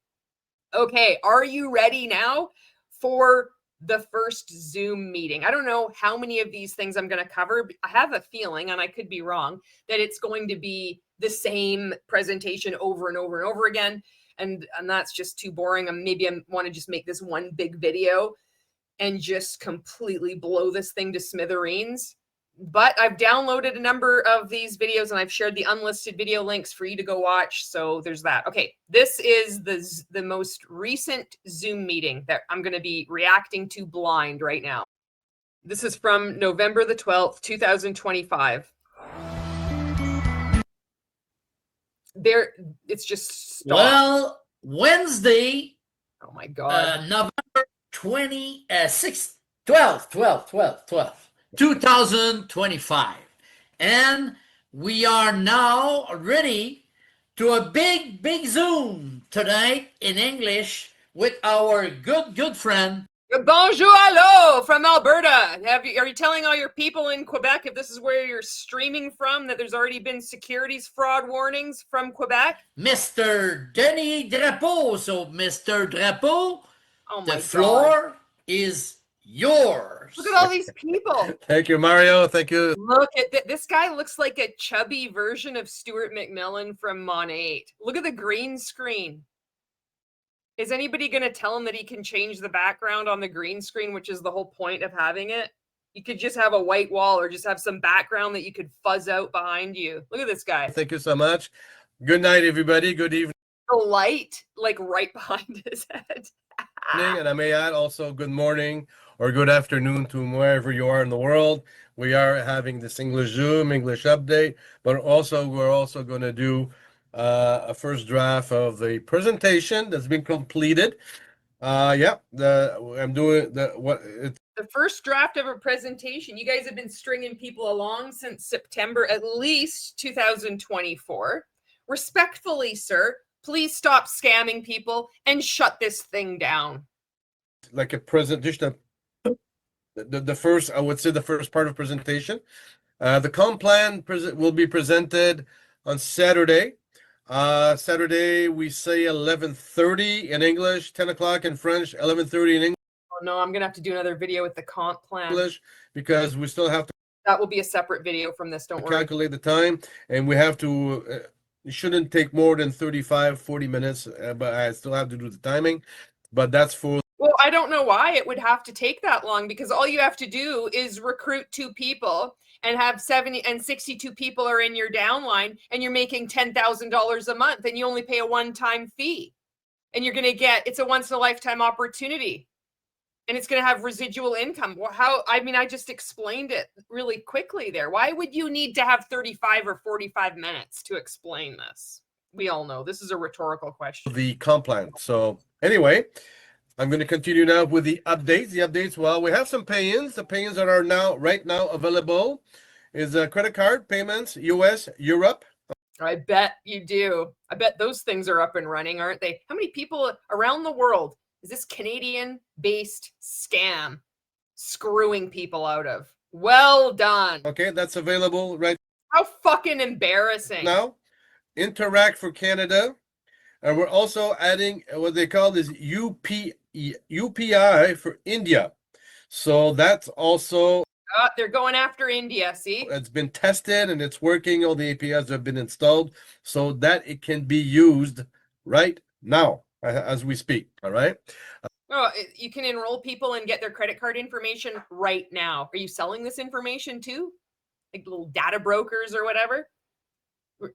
Okay, are you ready now for the first Zoom meeting? I don't know how many of these things I'm going to cover. I have a feeling, and I could be wrong, that it's going to be the same presentation over and over and over again. And that's just too boring. Maybe I want to just make this one big video and just completely blow this thing to smithereens. But I've downloaded a number of these videos and I've shared the unlisted video links for you to go watch. So there's that. Okay, this is the most recent Zoom meeting that I'm going to be reacting to blind right now. This is from November the 12th, 2025. It's just stopped. Well, Wednesday, Oh my God. November 2025. And we are now ready to a big Zoom tonight in English with our good friend. Bonjour, hello from Alberta. Are you telling all your people in Quebec, if this is where you're streaming from, that there's already been securities fraud warnings from Quebec? Mr. Denis Drapeau. So, Mr. Drapeau, Oh the my floor God. is yours. Look at all these people. Thank you, Mario. Thank you. Look at this guy. Looks like a chubby version of Stuart McMillan from Mon 8. Look at the green screen. Is anybody going to tell him that he can change the background on the green screen, which is the whole point of having it? You could just have a white wall or just have some background that you could fuzz out behind you. Look at this guy. Thank you so much. Good night, everybody. Good evening. The light, like right behind his head. And I may add also good morning or good afternoon to wherever you are in the world. We are having this English Zoom, English update, but also we're also going to do a first draft of the presentation that's been completed. I'm doing the first draft of a presentation. You guys have been stringing people along since September, at least 2024. Respectfully, sir, please stop scamming people and shut this thing down. Like a presentation, the first, I would say the first part of presentation. The comp plan will be presented on Saturday. Saturday, we say 11:30 in English, 10 o'clock in French, 11:30 in English. Oh no, I'm going to have to do another video with the comp plan. Because we still have to. That will be a separate video from this, don't worry. Calculate the time, and we have to, it shouldn't take more than 35-40 minutes, but I still have to do the timing. But that's for. Well, I don't know why it would have to take that long, because all you have to do is recruit 2 people and have 70 and 62 people are in your downline, and you're making $10,000 a month, and you only pay a one-time fee, and you're going to get, it's a once-in-a-lifetime opportunity, and it's going to have residual income. Well, I just explained it really quickly there. Why would you need to have 35 or 45 minutes to explain this? We all know this is a rhetorical question. The comp plan. So anyway, I'm going to continue now with the updates. The updates, well, we have some pay-ins. The pay-ins that are right now available is credit card payments, US, Europe. I bet you do. I bet those things are up and running, aren't they? How many people around the world is this Canadian-based scam screwing people out of? Well done. Okay, that's available right. How fucking embarrassing. Now, Interact for Canada. And we're also adding what they call this UPI for India. So that's also. They're going after India, see? It's been tested and it's working. All the APIs have been installed so that it can be used right now as we speak. All right. You can enroll people and get their credit card information right now. Are you selling this information too? Like little data brokers or whatever?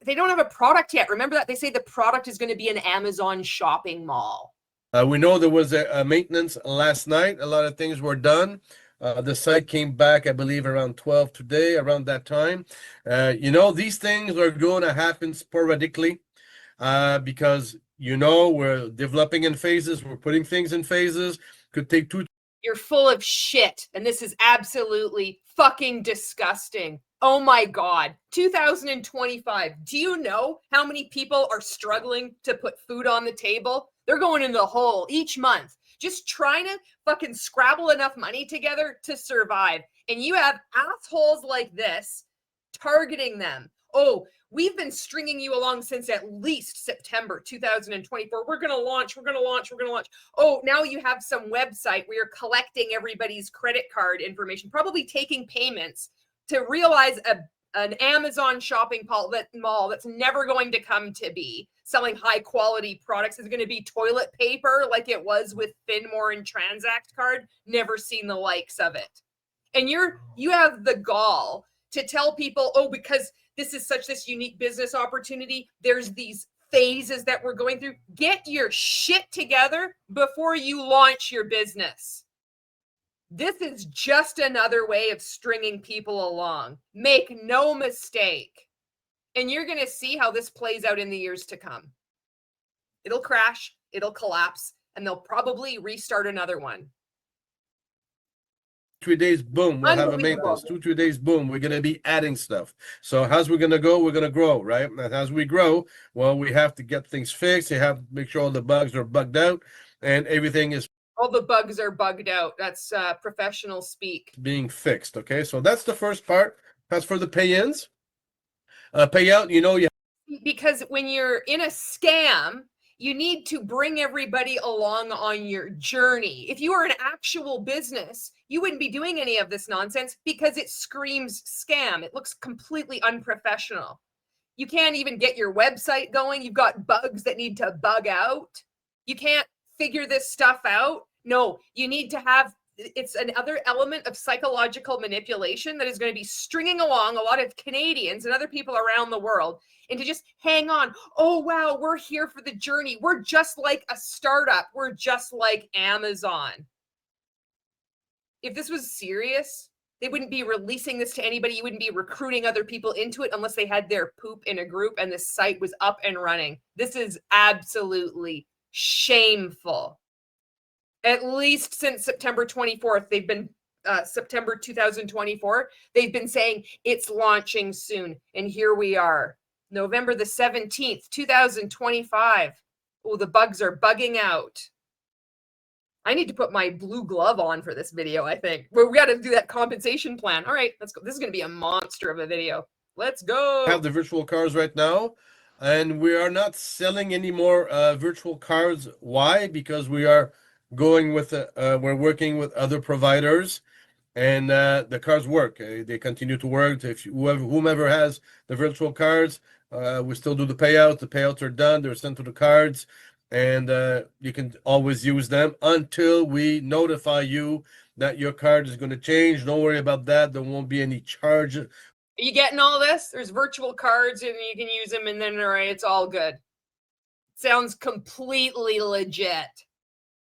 They don't have a product yet. Remember that? They say the product is going to be an Amazon shopping mall. We know there was a maintenance last night. A lot of things were done. The site came back, I believe, around 12 today, around that time. These things are going to happen sporadically because, we're developing in phases. We're putting things in phases. Could take 2. You're full of shit, and this is absolutely fucking disgusting. Oh my God, 2025. Do you know how many people are struggling to put food on the table? They're going in the hole each month, just trying to fucking scrabble enough money together to survive. And you have assholes like this targeting them. Oh, we've been stringing you along since at least September 2024. We're going to launch. Oh, now you have some website where you're collecting everybody's credit card information, probably taking payments to realize an Amazon shopping mall that's never going to come to be, selling high quality products, is going to be toilet paper like it was with Finmore and Transact Card. Never seen the likes of it. And you have the gall to tell people, oh, because this is this unique business opportunity, there's these phases that we're going through. Get your shit together before you launch your business. This is just another way of stringing people along. Make no mistake. And you're going to see how this plays out in the years to come. It'll crash, it'll collapse, and they'll probably restart another one. 3 days, boom, we'll have a maintenance. 2-3 days, boom, we're gonna be adding stuff. So how's we gonna go? We're gonna grow, right? And as we grow, well, we have to get things fixed. You have to make sure all the bugs are bugged out and everything is all the bugs are bugged out. That's professional speak. Being fixed. Okay, so that's the first part. As for the pay-ins, payout, you know, because when you're in a scam, you need to bring everybody along on your journey. If you were an actual business, you wouldn't be doing any of this nonsense because it screams scam. It looks completely unprofessional. You can't even get your website going. You've got bugs that need to bug out. You can't figure this stuff out. No, you need to have, it's another element of psychological manipulation that is going to be stringing along a lot of Canadians and other people around the world and to just hang on. Oh, wow, we're here for the journey. We're just like a startup. We're just like Amazon. If this was serious, they wouldn't be releasing this to anybody. You wouldn't be recruiting other people into it unless they had their poop in a group and the site was up and running. This is absolutely shameful. At least since September 24th, they've been September 2024, they've been saying it's launching soon. And here we are, November the 17th, 2025. Oh, the bugs are bugging out. I need to put my blue glove on for this video, I think. Well, we got to do that compensation plan. All right, let's go. This is going to be a monster of a video. Let's go. I have the virtual cards right now, and we are not selling any more virtual cards. Why? Because we are going with we're working with other providers, and the cards work. They continue to work. If whomever has the virtual cards, we still do the payouts. The payouts are done. They're sent to the cards, and you can always use them until we notify you that your card is going to change. Don't worry about that. There won't be any charge. Are you getting all this? There's virtual cards and you can use them, and then all right, it's all good. Sounds completely legit.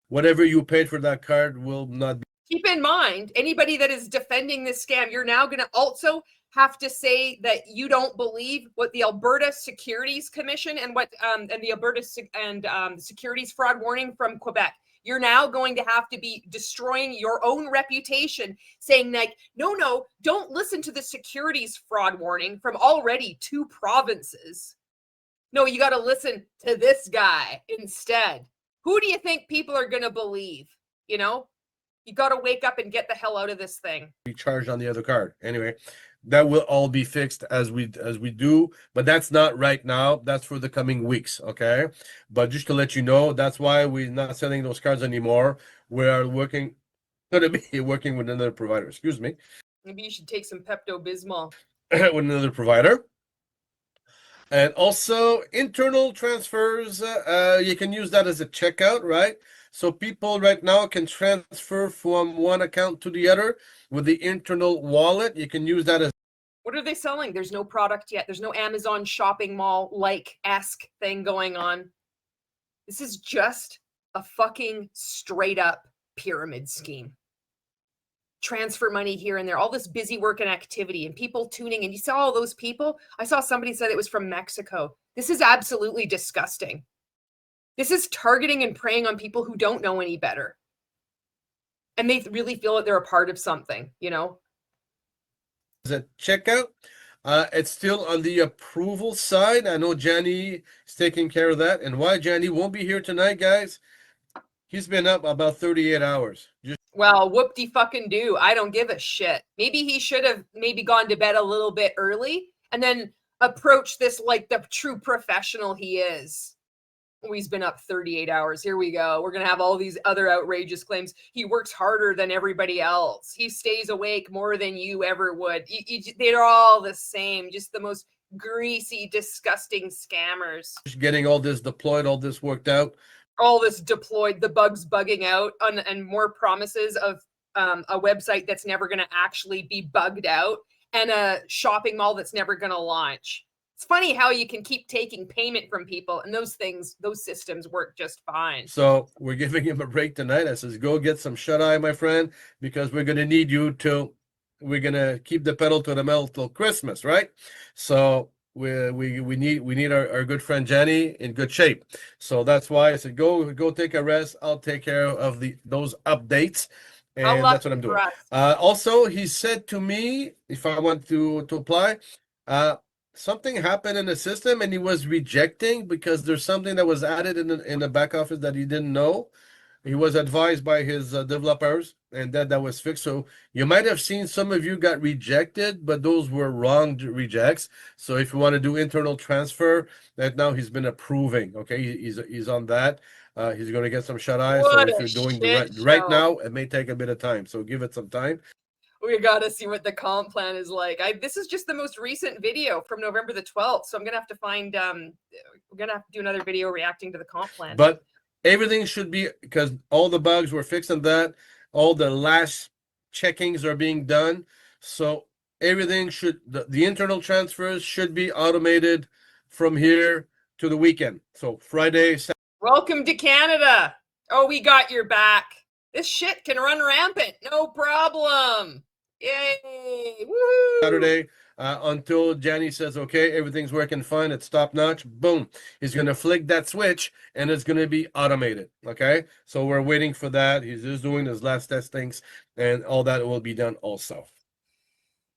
Whatever you paid for that card will not be. Keep in mind, anybody that is defending this scam, you're now going to also have to say that you don't believe what the Alberta Securities Commission and what and the Alberta Securities Fraud Warning from Quebec. You're now going to have to be destroying your own reputation, saying like, no, don't listen to the securities fraud warning from already 2 provinces. No, you got to listen to this guy instead. Who do you think people are going to believe? You know, you got to wake up and get the hell out of this thing. Be charged on the other card. Anyway, that will all be fixed as we do, but that's not right now. That's for the coming weeks, okay? But just to let you know, that's why we're not selling those cards anymore. We are going to be working with another provider. Excuse me. Maybe you should take some Pepto-Bismol. With another provider. And also internal transfers, you can use that as a checkout, right? So people right now can transfer from one account to the other with the internal wallet. You can use that as. What are they selling? There's no product yet. There's no Amazon shopping mall like-esque thing going on. This is just a fucking straight up pyramid scheme. Transfer money here and there, all this busy work and activity and people tuning in. You saw all those people? I saw somebody said it was from Mexico. This is absolutely disgusting. This is targeting and preying on people who don't know any better. And they really feel that they're a part of something, you know? As a checkout, it's still on the approval side. I know Johnny is taking care of that. And why Johnny won't be here tonight, guys? He's been up about 38 hours. Well, whoop-de-fucking-do. I don't give a shit. Maybe he should have maybe gone to bed a little bit early and then approached this like the true professional he is. Oh, he's been up 38 hours. Here we go. We're going to have all these other outrageous claims. He works harder than everybody else. He stays awake more than you ever would. They're all the same. Just the most greasy, disgusting scammers. Just getting all this deployed, all this worked out. All this deployed, the bugs bugging out, and more promises of a website that's never going to actually be bugged out, and a shopping mall that's never going to launch. It's funny how you can keep taking payment from people, and those systems work just fine. So we're giving him a break tonight. I says, go get some shut-eye, my friend, because we're going to need you we're going to keep the pedal to the metal till Christmas, right? So we need our good friend Jenny in good shape. So that's why I said go take a rest. I'll take care of those updates, and that's what I'm doing. Also, he said to me if I want to apply, something happened in the system and he was rejecting because there's something that was added in the back office that he didn't know. He was advised by his developers, and that was fixed. So you might have seen some of you got rejected, but those were wrong rejects. So if you want to do internal transfer, that now he's been approving. Okay, he's on that. He's going to get some shut eyes. So if you're doing the right now, it may take a bit of time. So give it some time. We gotta see what the comp plan is like. This is just the most recent video from November the 12th. So I'm gonna have to find. We're gonna have to do another video reacting to the comp plan. But everything should be, because all the bugs were fixed on that. All the last checkings are being done. So everything should, the internal transfers should be automated from here to the weekend. So Friday, Saturday. Welcome to Canada. Oh, we got your back. This shit can run rampant. No problem. Yay. Woo! Saturday. Until Jenny says, okay, everything's working fine, it's top notch, boom, he's going to flick that switch and it's going to be automated. Okay, so we're waiting for that. He's just doing his last testings and all that will be done also.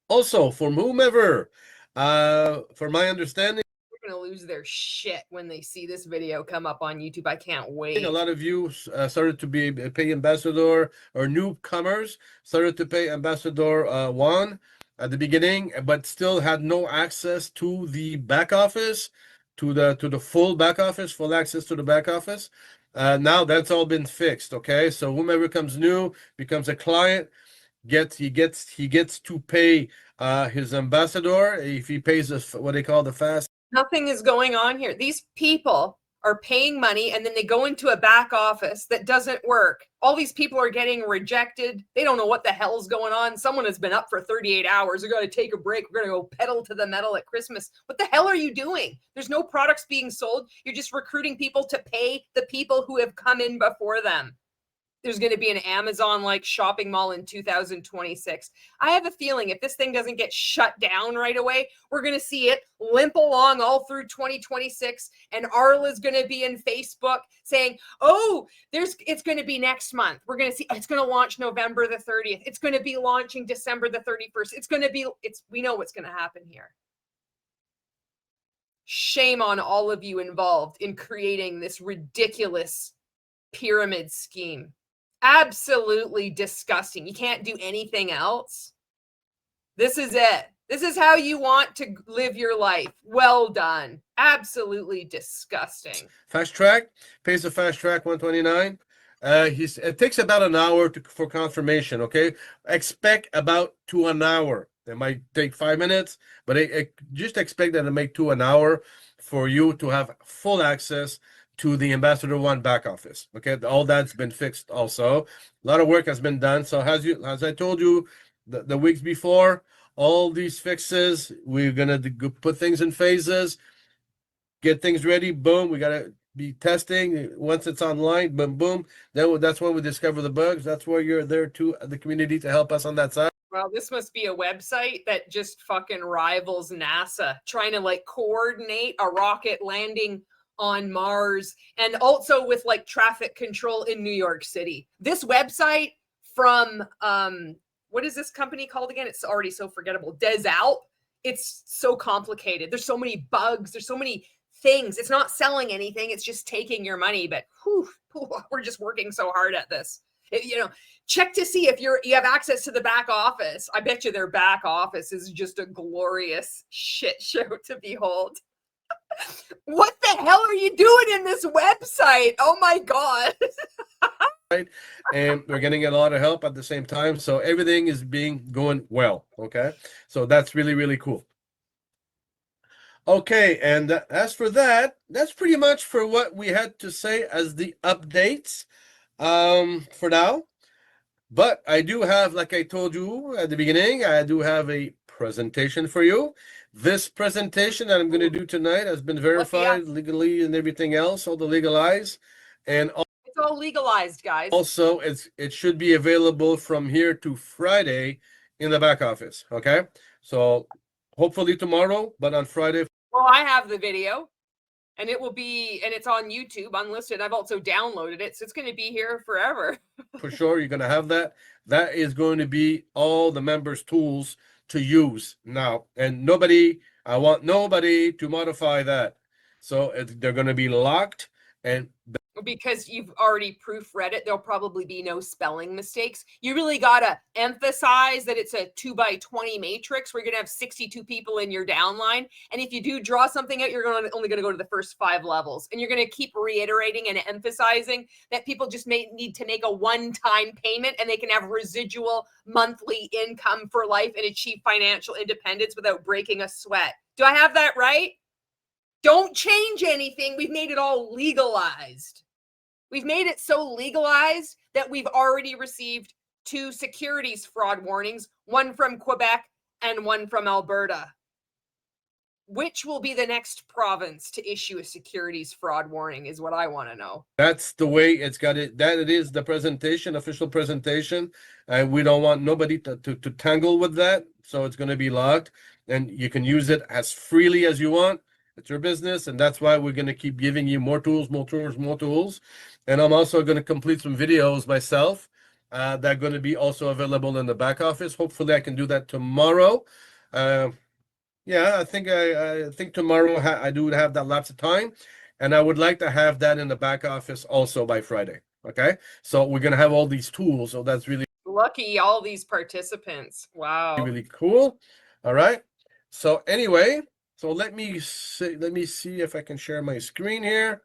Also, from whomever, for my understanding, we're going to lose their shit when they see this video come up on YouTube. I can't wait. A lot of you started to pay ambassador, or newcomers started to pay ambassador 1 at the beginning, but still had no access to the back office, to the full back office, full access to the back office. Now that's all been fixed. Okay, so whomever comes new becomes a client, he gets to pay his ambassador if he pays what they call the fast. Nothing is going on here. These people are paying money and then they go into a back office that doesn't work. All these people are getting rejected. They don't know what the hell's going on. Someone has been up for 38 hours. They're going to take a break. We're going to go pedal to the metal at Christmas. What the hell are you doing? There's no products being sold. You're just recruiting people to pay the people who have come in before them. There's going to be an Amazon-like shopping mall in 2026. I have a feeling if this thing doesn't get shut down right away, we're going to see it limp along all through 2026. And Arla's going to be in Facebook saying, oh, it's going to be next month. We're going to see, it's going to launch November the 30th. It's going to be launching December the 31st. We know what's going to happen here. Shame on all of you involved in creating this ridiculous pyramid scheme. Absolutely disgusting. You can't do anything else. This is it. This is how you want to live your life. Well done. Absolutely disgusting. Fast track, pays the fast track 129. It takes about an hour for confirmation. Okay, expect about 2 an hour. It might take 5 minutes, but just expect that it may 2 an hour for you to have full access to the Ambassador 1 back office. Okay, all that's been fixed also. A lot of work has been done. So as I told you the weeks before, all these fixes, we're gonna put things in phases, get things ready, boom, we gotta be testing. Once it's online, boom, boom, then that's when we discover the bugs. That's why you're there to the community to help us on that side. Well, this must be a website that just fucking rivals NASA, trying to like coordinate a rocket landing on Mars, and also with like traffic control in New York City. This website from what is this company called again? It's already so forgettable. Des Alpes. It's so complicated. There's so many bugs. There's so many things. It's not selling anything. It's just taking your money. But we're just working so hard at this. Check to see if you have access to the back office. I bet you their back office is just a glorious shit show to behold. What the hell are you doing in this website? Oh my God. Right, and we're getting a lot of help at the same time, so everything is going well. Okay, so that's really, really cool. Okay, and as for that, that's pretty much for what we had to say as the updates for now. But I do have, like I told you at the beginning, I do have a presentation for you. This presentation that I'm going to do tonight has been verified legally and everything else, all the legalized, and it's all legalized, guys. Also, it should be available from here to Friday in the back office. Okay, so hopefully tomorrow, but on Friday. Well, Well, I have the video, and it will be, and it's on YouTube, unlisted. I've also downloaded it, so it's going to be here forever. For sure, you're going to have that. That is going to be all the members' tools to use now. And I want nobody to modify that. So they're going to be locked, and because you've already proofread it, there'll probably be no spelling mistakes. You really got to emphasize that it's a 2x20 matrix. We're going to have 62 people in your downline. And if you do draw something out, you're only going to go to the first 5 levels. And you're going to keep reiterating and emphasizing that people just need to make a one-time payment, and they can have residual monthly income for life and achieve financial independence without breaking a sweat. Do I have that right? Don't change anything. We've made it all legalized. We've made it so legalized that we've already received 2 securities fraud warnings, one from Quebec and one from Alberta. Which will be the next province to issue a securities fraud warning is what I want to know. that's the way it's got it. That it is the presentation, official presentation. And we don't want nobody to tangle with that. So it's going to be locked, and you can use it as freely as you want. It's your business, and that's why we're going to keep giving you more tools. And I'm also going to complete some videos myself that are going to be also available in the back office. Hopefully, I can do that tomorrow. Yeah, I think tomorrow I do have that lots of time, and I would like to have that in the back office also by Friday. Okay, so we're going to have all these tools. So that's really lucky, all these participants. Wow, really cool. All right. So anyway. So let me see if I can share my screen here.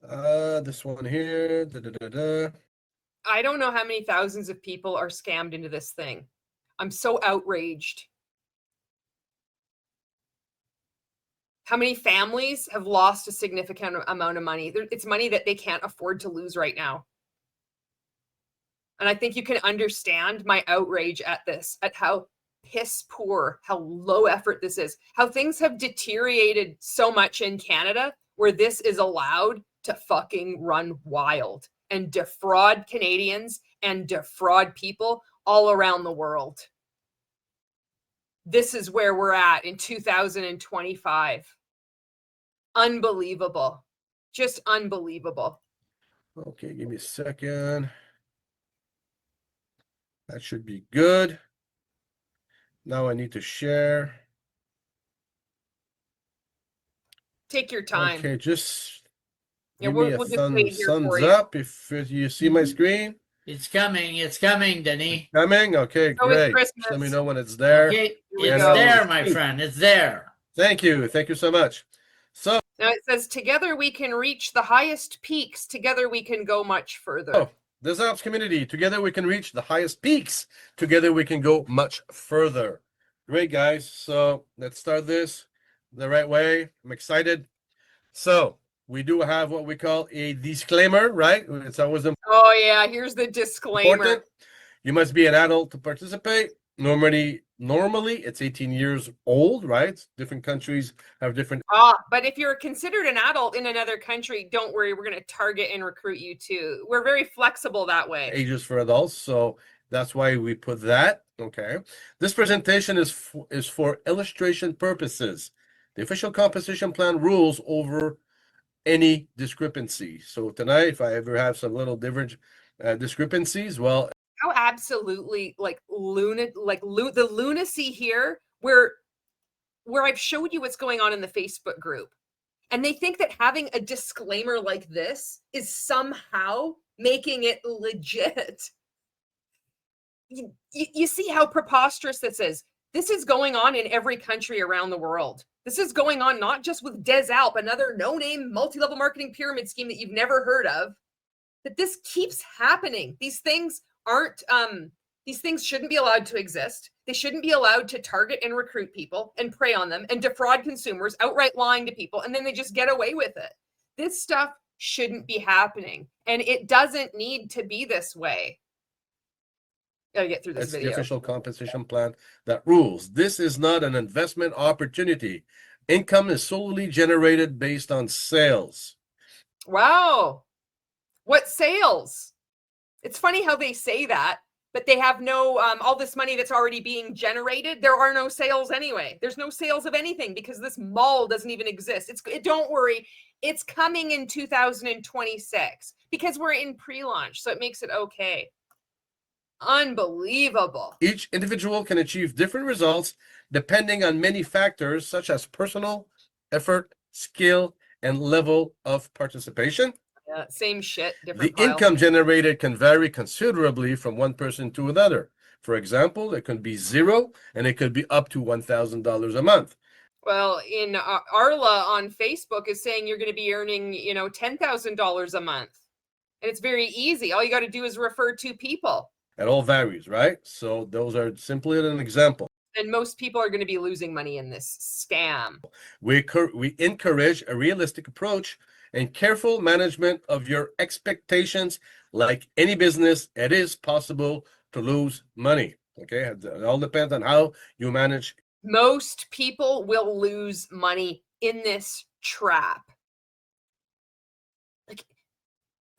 This one here. I don't know how many thousands of people are scammed into this thing. I'm so outraged. How many families have lost a significant amount of money? It's money that they can't afford to lose right now. And I think you can understand my outrage at this, at how piss poor, how low effort this is, how things have deteriorated so much in Canada where this is allowed to fucking run wild and defraud Canadians and defraud people all around the world. This is where we're at in 2025. Unbelievable. Just unbelievable. Okay, give me a second. That should be good. Now I need to share. Take your time. Okay, just Yeah, give me a we'll just wait here for thumbs you. up if you see my screen. It's coming, Denny. Coming? Okay, Oh, it's great. Christmas. Let me know when it's there. Okay, we it's go. there, my friend. It's there. Thank you. Thank you so much. So Now it says, together we can reach the highest peaks. Together we can go much further. Oh, Des Alpes community, together we can reach the highest peaks. Together we can go much further. Great, guys. So let's start this the right way. I'm excited. So we do have what we call a disclaimer, right? It's always Oh yeah, here's the disclaimer. important. You must be an adult to participate. Normally it's 18 years old, right? Different countries have different But if you're considered an adult in another country, don't worry, we're going to target and recruit you too. We're very flexible that way. ages for adults, so that's why we put that. Okay, this presentation is for illustration purposes. The official compensation plan rules over any discrepancy. So tonight, if I ever have some little different discrepancies, well, How absolutely the lunacy here where I've showed you what's going on in the Facebook group. And they think that having a disclaimer like this is somehow making it legit. You see how preposterous this is. This is going on in every country around the world. This is going on not just with Des Alpes, another no-name multi-level marketing pyramid scheme that you've never heard of. But this keeps happening. These things shouldn't be allowed to exist. They shouldn't be allowed to target and recruit people and prey on them and defraud consumers, outright lying to people, and then they just get away with it. This stuff shouldn't be happening, and it doesn't need to be this way. Gotta get through this it's video. the official compensation plan that rules. This is not an investment opportunity. Income is solely generated based on sales. Wow. What sales? It's funny how they say that, but they have no, all this money that's already being generated. There are no sales anyway. There's no sales of anything because this mall doesn't even exist. Don't worry. It's coming in 2026 because we're in pre-launch. So it makes it okay. Unbelievable. Each individual can achieve different results depending on many factors such as personal effort, skill, and level of participation. Yeah, same shit, The different pile. income generated can vary considerably from one person to another. For example, it could be zero and it could be up to $1,000 a month. Well, in Arla on Facebook is saying you're going to be earning, $10,000 a month. And it's very easy. All you got to do is refer 2 people. It all varies, right? So those are simply an example. And most people are going to be losing money in this scam. We encourage a realistic approach and careful management of your expectations. Like any business, it is possible to lose money. Okay, it all depends on how you manage. Most people will lose money in this trap. Like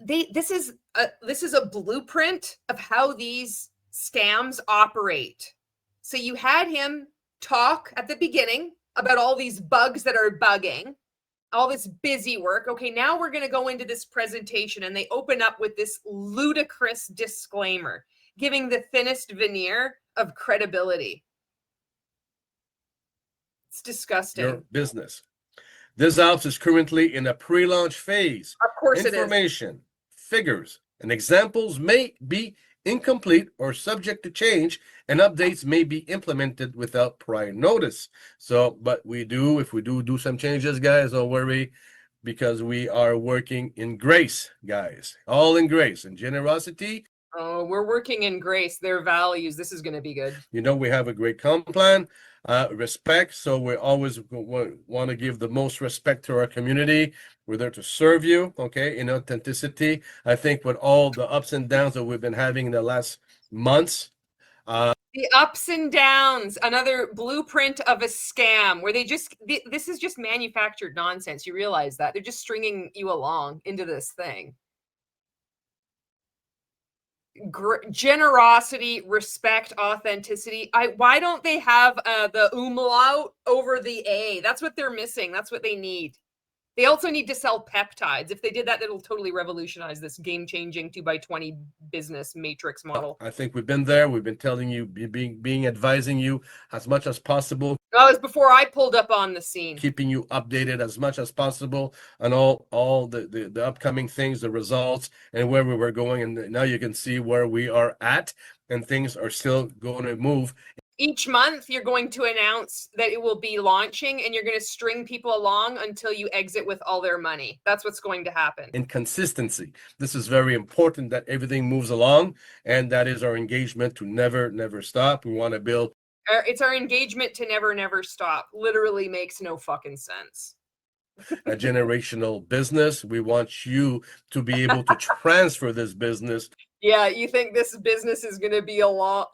this is a blueprint of how these scams operate. So you had him talk at the beginning about all these bugs that are bugging, all this busy work. Okay, now we're going to go into this presentation, and they open up with this ludicrous disclaimer, giving the thinnest veneer of credibility. It's disgusting. Your business. Des Alpes is currently in a pre-launch phase. Of course it is. Information, figures, and examples may be incomplete or subject to change, and updates may be implemented without prior notice. So, but if we do some changes, guys, don't worry, because we are working in grace, guys. All in grace and generosity. Oh, we're working in grace, their values. This is going to be good. We have a great comp plan, respect. So we always want to give the most respect to our community. We're there to serve you, okay, in authenticity. I think with all the ups and downs that we've been having in the last months. The ups and downs, another blueprint of a scam where this is just manufactured nonsense. You realize that. They're just stringing you along into this thing. Generosity, respect, authenticity. Why don't they have the umlaut over the A? That's what they're missing. That's what they need. They also need to sell peptides. If they did that, it'll totally revolutionize this game-changing 2x20 business matrix model. I think we've been there. We've been telling you, advising you as much as possible. That was before I pulled up on the scene. Keeping you updated as much as possible on all the upcoming things, the results, and where we were going. And now you can see where we are at, and things are still going to move. Each month, you're going to announce that it will be launching, and you're going to string people along until you exit with all their money. That's what's going to happen. In consistency. This is very important that everything moves along, and that is our engagement to never stop. We want to build. It's our engagement to never stop. Literally makes no fucking sense. A generational business. We want you to be able to transfer this business. Yeah, you think this business is going to be around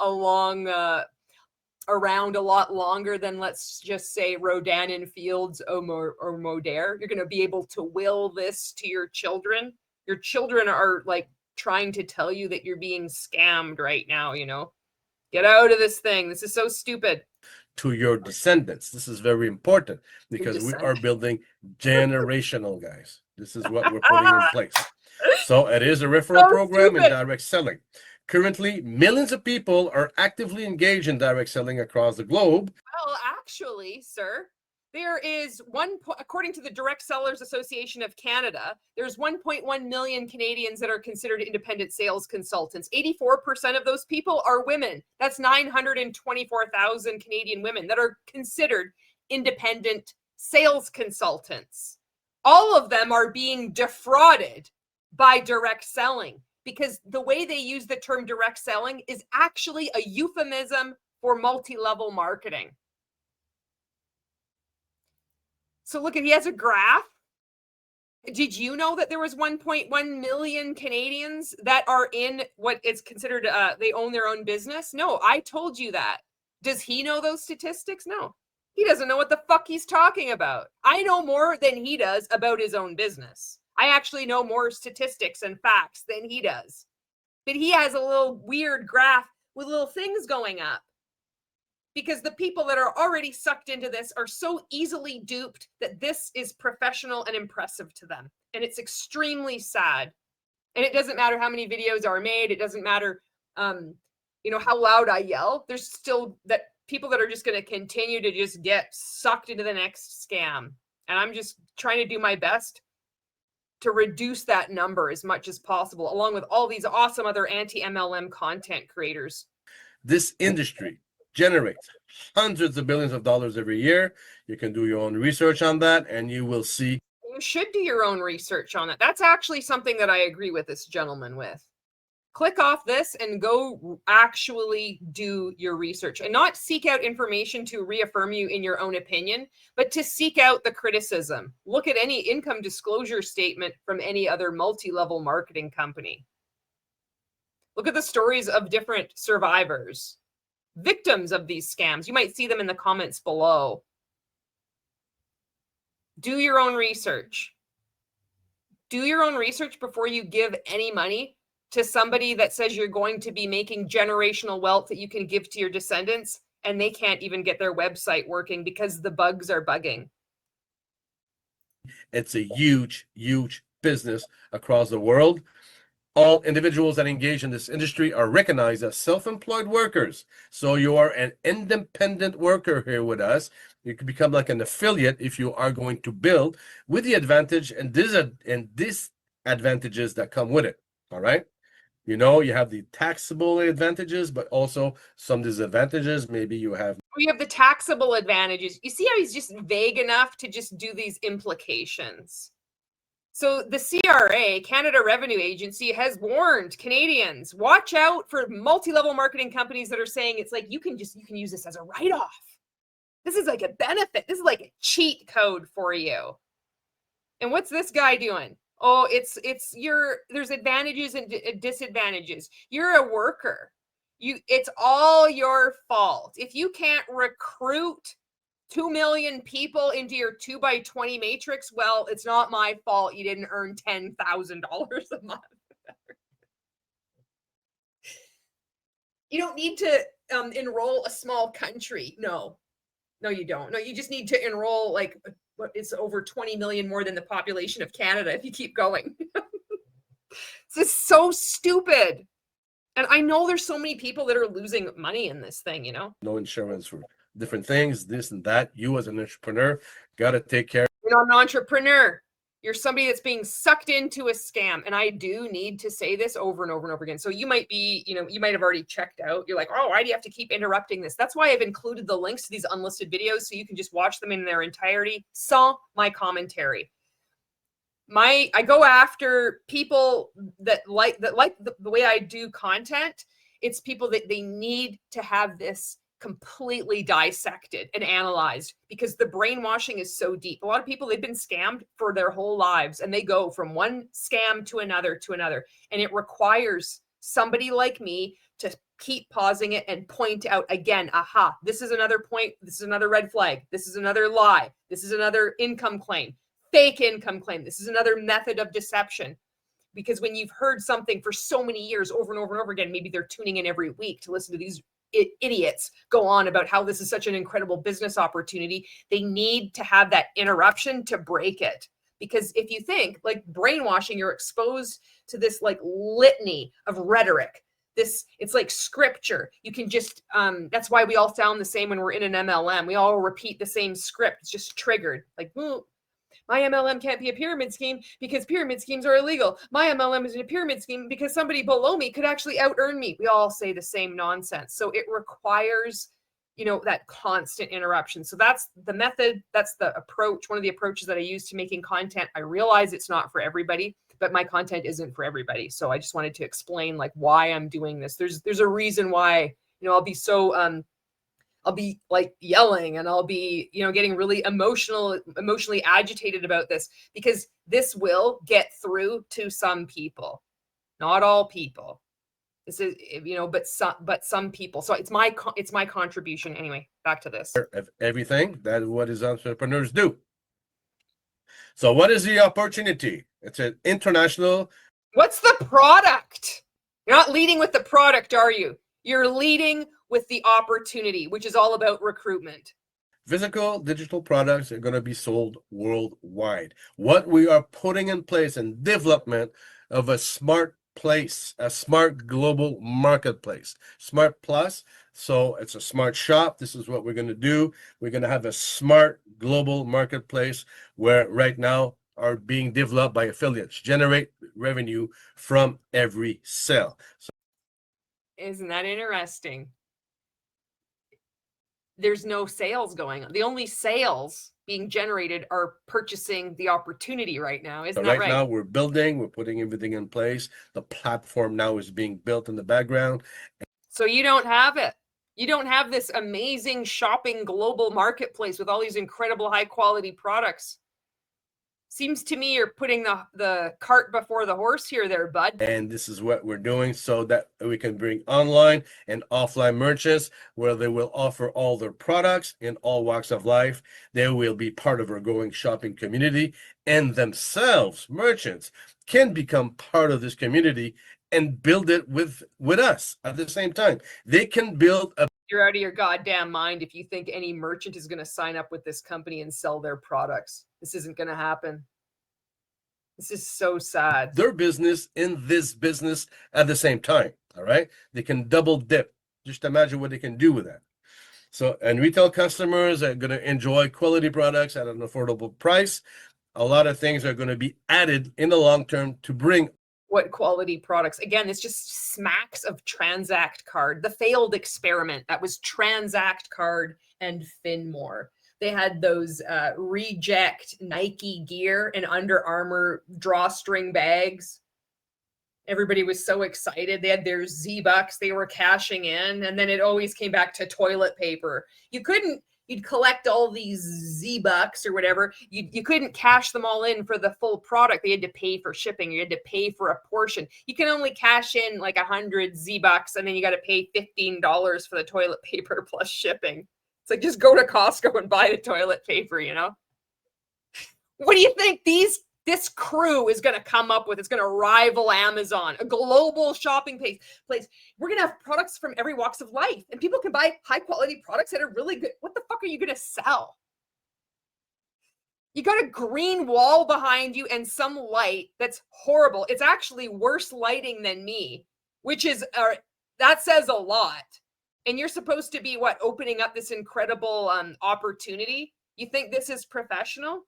a lot longer than, let's just say, Rodan and Fields or Moder. You're going to be able to will this to your children. Your children are like trying to tell you that you're being scammed right now, Get out of this thing. This is so stupid. To your descendants. This is very important because we are building generational, guys. This is what we're putting in place. So it is a referral program and direct selling. Currently, millions of people are actively engaged in direct selling across the globe. Well, actually, sir, there is according to the Direct Sellers Association of Canada, there's 1.1 million Canadians that are considered independent sales consultants. 84% of those people are women. That's 924,000 Canadian women that are considered independent sales consultants. All of them are being defrauded by direct selling, because the way they use the term direct selling is actually a euphemism for multi-level marketing. So look, he has a graph. Did you know that there was 1.1 million Canadians that are in what is considered, they own their own business? No, I told you that. Does he know those statistics? No. He doesn't know what the fuck he's talking about. I know more than he does about his own business. I actually know more statistics and facts than he does, but he has a little weird graph with little things going up. Because the people that are already sucked into this are so easily duped that this is professional and impressive to them. And it's extremely sad. And it doesn't matter how many videos are made. It doesn't matter, you know, how loud I yell. There's still that people that are just going to continue to just get sucked into the next scam. And I'm just trying to do my best to reduce that number as much as possible, along with all these awesome other anti-MLM content creators. This industry generates hundreds of billions of dollars every year. You can do your own research on that, and you will see. You should do your own research on that. That's actually something that I agree with this gentleman with. Click off this and go actually do your research and not seek out information to reaffirm you in your own opinion, but to seek out the criticism. Look at any income disclosure statement from any other multi-level marketing company. Look at the stories of different survivors, victims of these scams. You might see them in the comments below. Do your own research. Do your own research before you give any money to somebody that says you're going to be making generational wealth that you can give to your descendants, and they can't even get their website working because the bugs are bugging. It's a huge, huge business across the world. All individuals that engage in this industry are recognized as self-employed workers. So you are an independent worker here with us. You can become like an affiliate if you are going to build, with the advantage and disadvantages that come with it. All right. You know, you have the taxable advantages, but also some disadvantages. Maybe you have the taxable advantages. You see how he's just vague enough to just do these implications. So the CRA, Canada Revenue Agency, has warned Canadians, watch out for multi-level marketing companies that are saying it's like you can use this as a write-off. This is like a benefit. This is like a cheat code for you. And what's this guy doing? Oh, there's advantages and disadvantages. You're a worker. It's all your fault. If you can't recruit 2 million people into your 2x20 matrix, well, it's not my fault you didn't earn $10,000 a month. You don't need to enroll a small country. No, you don't. No, you just need to enroll like it's over 20 million more than the population of Canada if you keep going. This is so stupid. And I know there's so many people that are losing money in this thing, you know? no insurance for different things, this and that. You as an entrepreneur got to take care. You're not an entrepreneur. You're somebody that's being sucked into a scam. And I do need to say this over and over and over again. So you might be, you might have already checked out. You're like, oh, why do you have to keep interrupting this? That's why I've included the links to these unlisted videos so you can just watch them in their entirety. Sans my commentary. I go after people that like the way I do content. It's people that they need to have this completely dissected and analyzed because the brainwashing is so deep. A lot of people, they've been scammed for their whole lives and they go from one scam to another. And it requires somebody like me to keep pausing it and point out again, aha, this is another point. This is another red flag. This is another lie. This is another income claim, fake income claim. This is another method of deception. Because when you've heard something for so many years over and over and over again, maybe they're tuning in every week to listen to these idiots go on about how this is such an incredible business opportunity. They need to have that interruption to break it. Because if you think like brainwashing, you're exposed to this like litany of rhetoric. It's like scripture. You can just, that's why we all sound the same when we're in an MLM. We all repeat the same script. It's just triggered. Like, my MLM can't be a pyramid scheme because pyramid schemes are illegal. My MLM is a pyramid scheme because somebody below me could actually out-earn me. We all say the same nonsense. So it requires, that constant interruption. So that's the method. That's the approach. One of the approaches that I use to making content. I realize it's not for everybody, but my content isn't for everybody. So I just wanted to explain like why I'm doing this. There's a reason why, I'll be so, I'll be like yelling and I'll be, getting really emotionally agitated about this because this will get through to some people, not all people. This is, but some people. So it's my contribution. Anyway, back to this. Everything that what is entrepreneurs do. So what is the opportunity? It's an international. What's the product? You're not leading with the product, are you? You're leading with the opportunity, which is all about recruitment. Physical, digital products are going to be sold worldwide. What we are putting in place and development of a smart place, a smart global marketplace, Smart Plus. So it's a smart shop. This is what we're going to do. We're going to have a smart global marketplace where right now are being developed by affiliates, generate revenue from every sale. So, isn't that interesting? There's no sales going on. The only sales being generated are purchasing the opportunity right now. Isn't that right? Right now we're building, we're putting everything in place. The platform now is being built in the background. So you don't have it. You don't have this amazing shopping global marketplace with all these incredible high quality products. Seems to me you're putting the cart before the horse here there, bud. And this is what we're doing so that we can bring online and offline merchants where they will offer all their products in all walks of life. They will be part of our growing shopping community, and themselves, merchants, can become part of this community and build it with us at the same time. They can build a You're out of your goddamn mind if you think any merchant is going to sign up with this company and sell their products. This isn't going to happen. This is so sad. their business in this business at the same time. All right. They can double dip. Just imagine what they can do with that. So, and retail customers are going to enjoy quality products at an affordable price. A lot of things are going to be added in the long term to bring. What quality products? Again, this just smacks of Transact Card, the failed experiment. That was Transact Card and Finmore. They had those reject Nike gear and Under Armour drawstring bags. Everybody was so excited. They had their Z-Bucks. They were cashing in. And then it always came back to toilet paper. You'd collect all these Z-Bucks or whatever. You couldn't cash them all in for the full product. They had to pay for shipping. You had to pay for a portion. You can only cash in like 100 Z-Bucks, and then you got to pay $15 for the toilet paper plus shipping. It's like, just go to Costco and buy the toilet paper, you know? What do you think this crew is going to come up with? It's going to rival Amazon, a global shopping place. We're going to have products from every walks of life, and people can buy high quality products that are really good. What the fuck are you going to sell? You got a green wall behind you and some light that's horrible. It's actually worse lighting than me, which is, that says a lot. And you're supposed to be opening up this incredible opportunity. You think this is professional?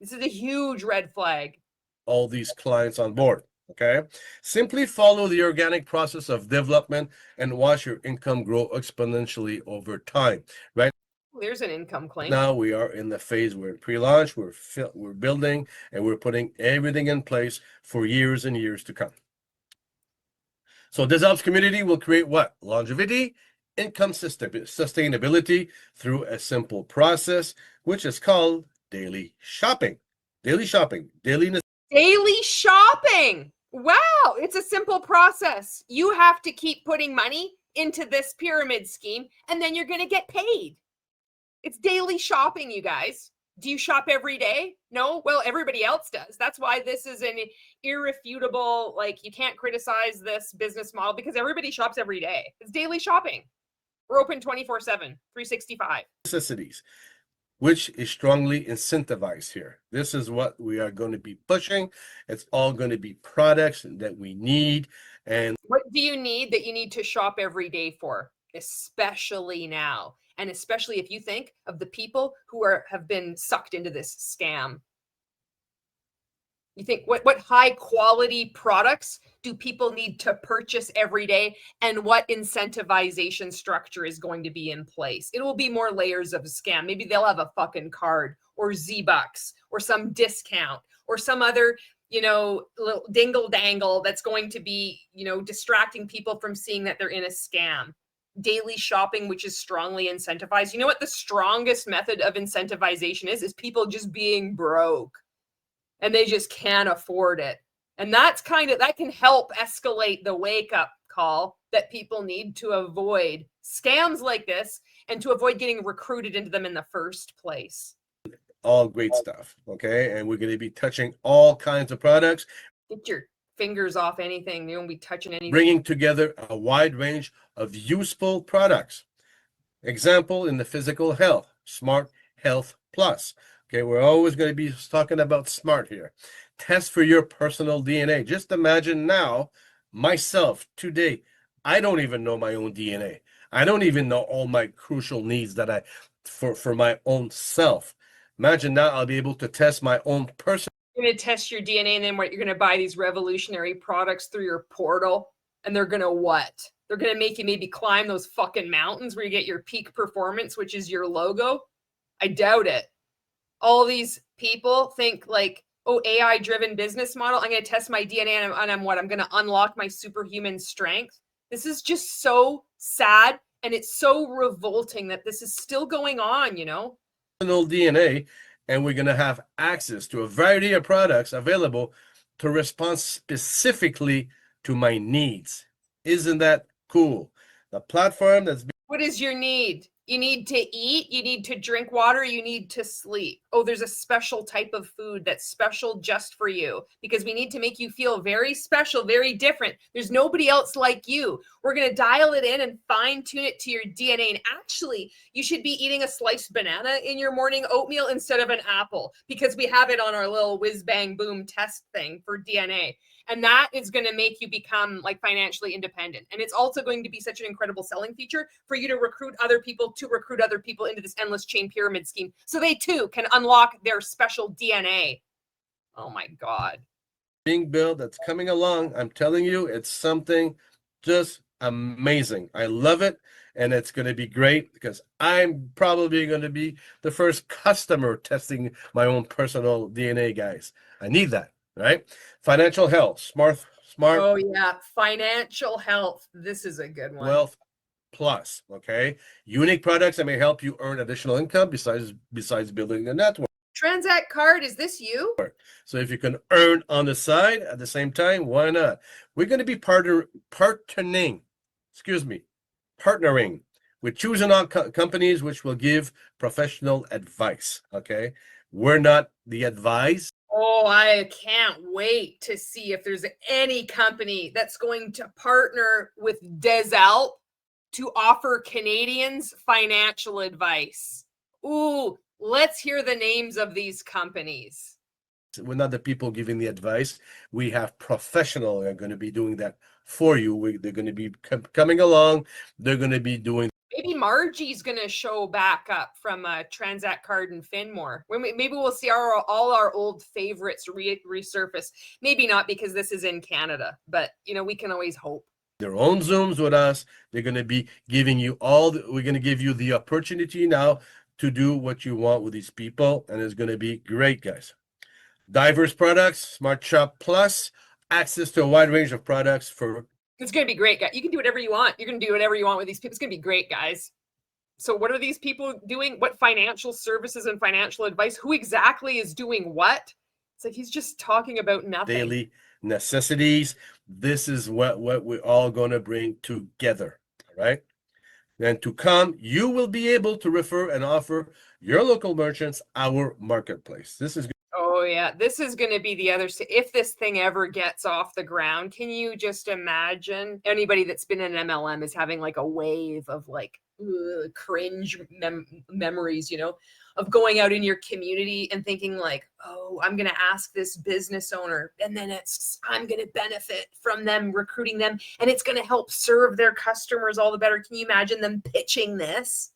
This is a huge red flag. All these clients on board. Okay. Simply follow the organic process of development and watch your income grow exponentially over time. Right. There's an income claim. Now we are in the phase where pre-launch, we're building, and we're putting everything in place for years and years to come. So Des Alpes community will create what? Longevity, income sustainability through a simple process, which is called daily shopping. Daily shopping. Daily shopping. Wow. It's a simple process. You have to keep putting money into this pyramid scheme, and then you're going to get paid. It's daily shopping, you guys. Do you shop every day? No? Well, everybody else does. That's why this is an irrefutable, you can't criticize this business model because everybody shops every day. It's daily shopping. We're open 24/7, 365. Necessities, which is strongly incentivized here. This is what we are going to be pushing. It's all going to be products that we need. And what do you need that you need to shop every day for, especially now? And especially if you think of the people who have been sucked into this scam. You think what high quality products do people need to purchase every day, and what incentivization structure is going to be in place? It will be more layers of scam. Maybe they'll have a fucking card or Z-Bucks or some discount or some other, little dingle dangle that's going to be, distracting people from seeing that they're in a scam. Daily shopping, which is strongly incentivized. You know what the strongest method of incentivization is people just being broke and they just can't afford it. And that can help escalate the wake up call that people need to avoid scams like this and to avoid getting recruited into them in the first place. All great stuff. Okay. And we're going to be touching all kinds of products. Get your fingers off anything. They won't be touching anything. Bringing together a wide range of useful products. Example, in the physical health, Smart Health Plus. Okay, we're always going to be talking about smart here. Test for your personal DNA. Just imagine now, myself today, I don't even know my own DNA. I don't even know all my crucial needs that I for my own self. Imagine now I'll be able to test my own personal. You're going to test your DNA, and then what? You're going to buy these revolutionary products through your portal, and they're going to what? They're going to make you maybe climb those fucking mountains where you get your peak performance, which is your logo. I doubt it. All these people think like, oh, AI-driven business model. I'm going to test my DNA, and I'm what? I'm going to unlock my superhuman strength. This is just so sad, and it's so revolting that this is still going on, you know? DNA, and we're going to have access to a variety of products available to respond specifically to my needs. Isn't that cool? The platform that's what is your need? You need to eat, you need to drink water, you need to sleep. Oh, there's a special type of food that's special just for you, because we need to make you feel very special, very different. There's nobody else like you. We're going to dial it in and fine tune it to your DNA. And actually, you should be eating a sliced banana in your morning oatmeal instead of an apple, because we have it on our little whiz bang boom test thing for DNA. And that is going to make you become like financially independent. And it's also going to be such an incredible selling feature for you to recruit other people into this endless chain pyramid scheme, so they too can unlock their special DNA. Oh my God. being built that's coming along. I'm telling you, it's something just amazing. I love it. And it's going to be great because I'm probably going to be the first customer testing my own personal DNA, guys. I need that, right? Financial health, smart. Oh yeah, financial health. This is a good one. Wealth Plus, okay? Unique products that may help you earn additional income besides building a network. Transact card, is this you? So if you can earn on the side at the same time, why not? We're going to be partnering with choosing on companies which will give professional advice, okay? We're not the advice. Oh, I can't wait to see if there's any company that's going to partner with Des Alpes to offer Canadians financial advice. Ooh, let's hear the names of these companies. We're not the people giving the advice. We have professionals that are going to be doing that for you. They're going to be coming along. They're going to be doing. Maybe Margie's going to show back up from Transact Card and Finmore. Maybe we'll see all our old favorites resurface. Maybe not, because this is in Canada, but you know, we can always hope. Their own Zooms with us. They're going to be giving you we're going to give you the opportunity now to do what you want with these people. And it's going to be great, guys. Diverse products, Smart Shop Plus, access to a wide range of products for. It's going to be great, guys. You can do whatever you want. You're going to do whatever you want with these people. It's going to be great, guys. So what are these people doing? What financial services and financial advice? Who exactly is doing what? It's like he's just talking about nothing. Daily necessities. This is what we're all going to bring together, all right? And to come, you will be able to refer and offer your local merchants our marketplace. This is. Oh yeah, this is going to be the other. If this thing ever gets off the ground, can you just imagine? Anybody that's been in MLM is having like a wave of like cringe memories, you know, of going out in your community and thinking like, oh, I'm going to ask this business owner, and then I'm going to benefit from them recruiting them, and it's going to help serve their customers all the better. Can you imagine them pitching this?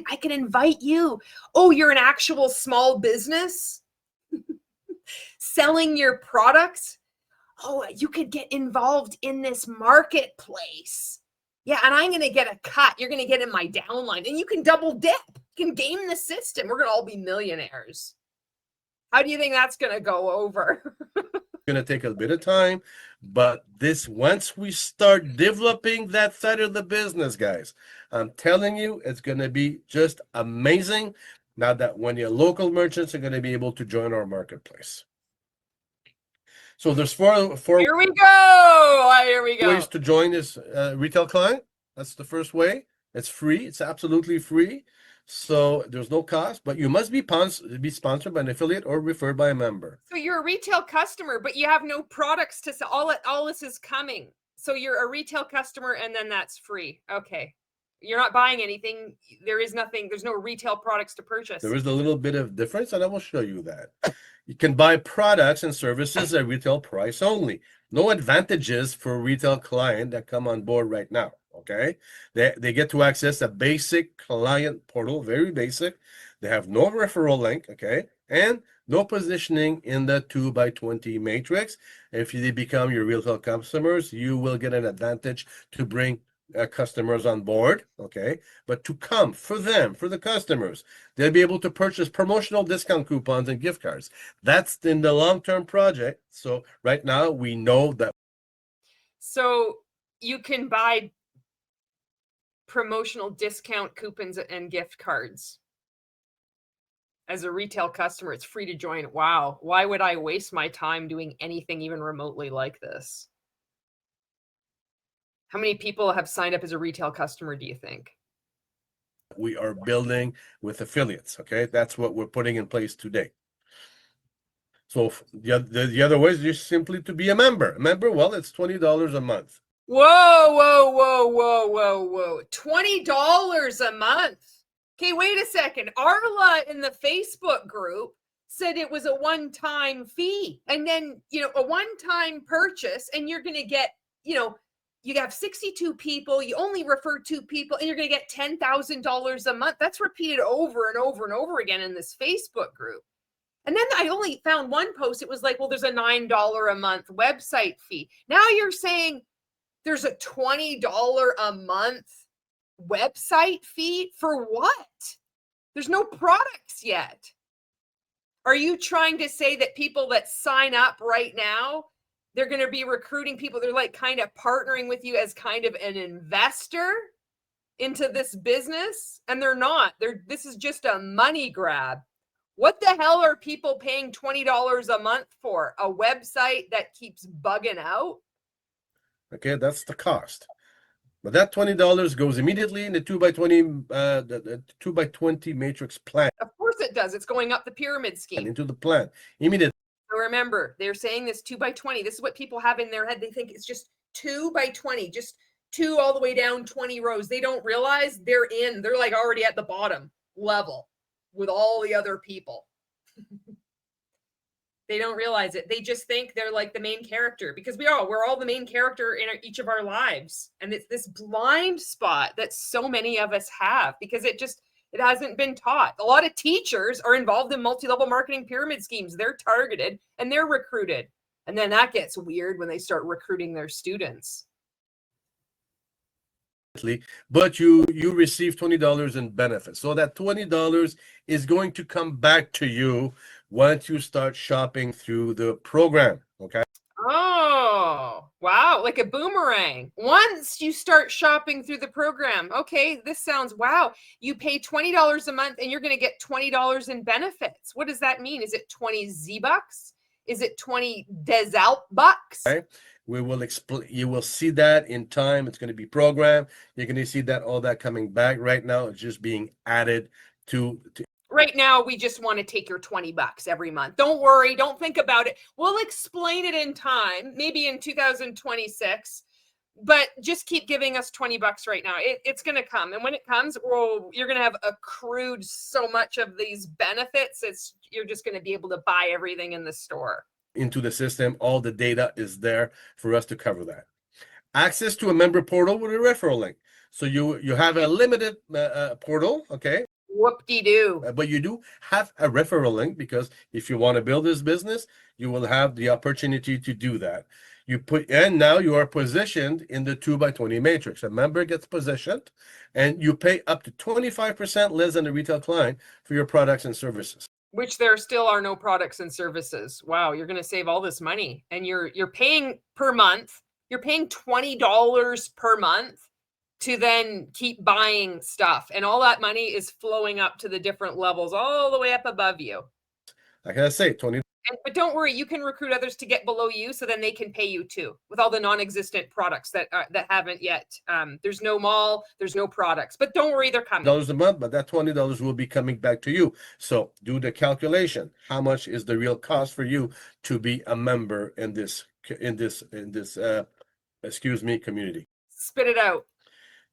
I can invite you. Oh, you're an actual small business selling your products. Oh, you could get involved in this marketplace. Yeah, and I'm going to get a cut. You're going to get in my downline, and you can double dip. You can game the system. We're going to all be millionaires. How do you think that's going to go over? Going to take a bit of time, but once we start developing that side of the business, guys, I'm telling you, it's going to be just amazing. Now that when your local merchants are going to be able to join our marketplace. So there's four Here we go. Here we go. ways to join this retail client. That's the first way. It's free. It's absolutely free. So there's no cost, but you must be sponsored by an affiliate or referred by a member. So you're a retail customer, but you have no products to sell. All this is coming. So you're a retail customer, and then that's free. Okay. You're not buying anything. There is nothing. There's no retail products to purchase. There is a little bit of difference, and I will show you that. You can buy products and services at retail price only. No advantages for a retail client that come on board right now. Okay, they get to access a basic client portal, very basic. They have no referral link, okay, and no positioning in the 2x20 matrix. If they become your retail customers, you will get an advantage to bring customers on board, okay, but to come for them, for the customers, they'll be able to purchase promotional discount coupons and gift cards. That's in the long-term project. So right now we know that. So you can buy promotional discount coupons and gift cards as a retail customer. It's free to join. Wow. Why would I waste my time doing anything even remotely like this? How many people have signed up as a retail customer, do you think? We are building with affiliates, okay? That's what we're putting in place today. So the other way is just simply to be a member. A member, well, it's $20 a month. Whoa, whoa, whoa, whoa, whoa, whoa. $20 a month. Okay, wait a second. Arla in the Facebook group said it was a one-time fee. And then, a one-time purchase, and you're going to get, you have 62 people, you only refer 2 people, and you're going to get $10,000 a month. That's repeated over and over and over again in this Facebook group. And then I only found one post. It was like, well, there's a $9 a month website fee. Now you're saying there's a $20 a month website fee for what? There's no products yet. Are you trying to say that people that sign up right now, they're going to be recruiting people? They're like kind of partnering with you as kind of an investor into this business, and they're not. This is just a money grab. What the hell are people paying $20 a month for? A website that keeps bugging out? Okay, that's the cost. But that $20 goes immediately in the 2x20 the 2x20 matrix plan. Of course it does. It's going up the pyramid scheme. Into the plan immediately. So remember, they're saying this 2x20. This is what people have in their head. They think it's just 2x20, just 2 all the way down 20 rows. They don't realize they're like already at the bottom level with all the other people. They don't realize it. They just think they're like the main character, because we're all the main character in each of our lives. And it's this blind spot that so many of us have because it hasn't been taught. A lot of teachers are involved in multi-level marketing pyramid schemes. They're targeted and they're recruited. And then that gets weird when they start recruiting their students. But you receive $20 in benefits. So that $20 is going to come back to you once you start shopping through the program. Okay. Oh, wow. Like a boomerang. Once you start shopping through the program. Okay, this sounds wow. You pay $20 a month and you're going to get $20 in benefits. What does that mean? Is it 20 Z-Bucks? Is it 20 Des Alpes bucks? Okay. We will explain. You will see that in time. It's going to be programmed. You're going to see that all that coming back. Right now, it's just being added to. Right now, we just want to take your $20 every month. Don't worry. Don't think about it. We'll explain it in time, maybe in 2026. But just keep giving us $20 right now. It's going to come. And when it comes, you're going to have accrued so much of these benefits. You're just going to be able to buy everything in the store. Into the system, all the data is there for us to cover that. Access to a member portal with a referral link. So you have a limited portal, okay? Whoop-de-doo. But you do have a referral link, because if you want to build this business, you will have the opportunity to do that. And now you are positioned in the 2x20 matrix. A member gets positioned, and you pay up to 25% less than a retail client for your products and services. Which there still are no products and services. Wow, you're going to save all this money, and you're paying per month. You're paying $20 per month to then keep buying stuff, and all that money is flowing up to the different levels, all the way up above you. Like I say, $20 But don't worry, you can recruit others to get below you, so then they can pay you too, with all the non-existent products that haven't yet. There's no mall, there's no products, but don't worry, they're coming. $20 a month, but that $20 will be coming back to you. So do the calculation. How much is the real cost for you to be a member in this community? Spit it out.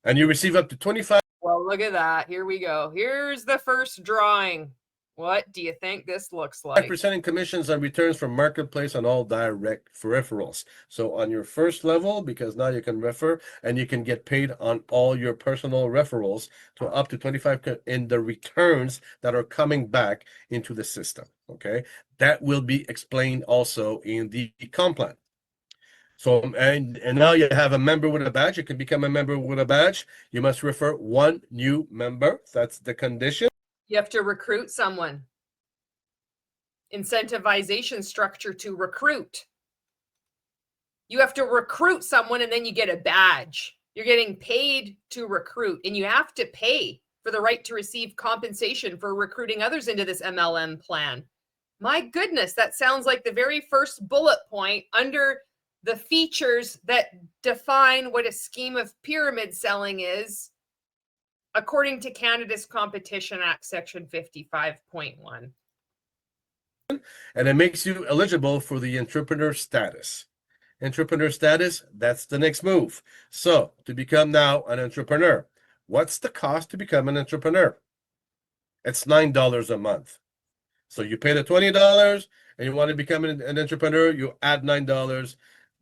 And you receive up to 25. Well, look at that. Here we go. Here's the first drawing. What do you think this looks like? 5% in commissions on returns from marketplace on all direct referrals. So on your first level, because now you can refer and you can get paid on all your personal referrals to up to 25 in the returns that are coming back into the system. Okay, that will be explained also in the comp plan. So and now you have a member with a badge. You can become a member with a badge. You must refer one new member. That's the condition. You have to recruit someone. Incentivization structure to recruit. You have to recruit someone and then you get a badge. You're getting paid to recruit, and you have to pay for the right to receive compensation for recruiting others into this MLM plan. My goodness, that sounds like the very first bullet point under the features that define what a scheme of pyramid selling is, according to Canada's Competition Act, Section 55.1. And it makes you eligible for the entrepreneur status. Entrepreneur status, that's the next move. So to become now an entrepreneur, what's the cost to become an entrepreneur? It's $9 a month. So you pay the $20 and you want to become an entrepreneur, you add $9.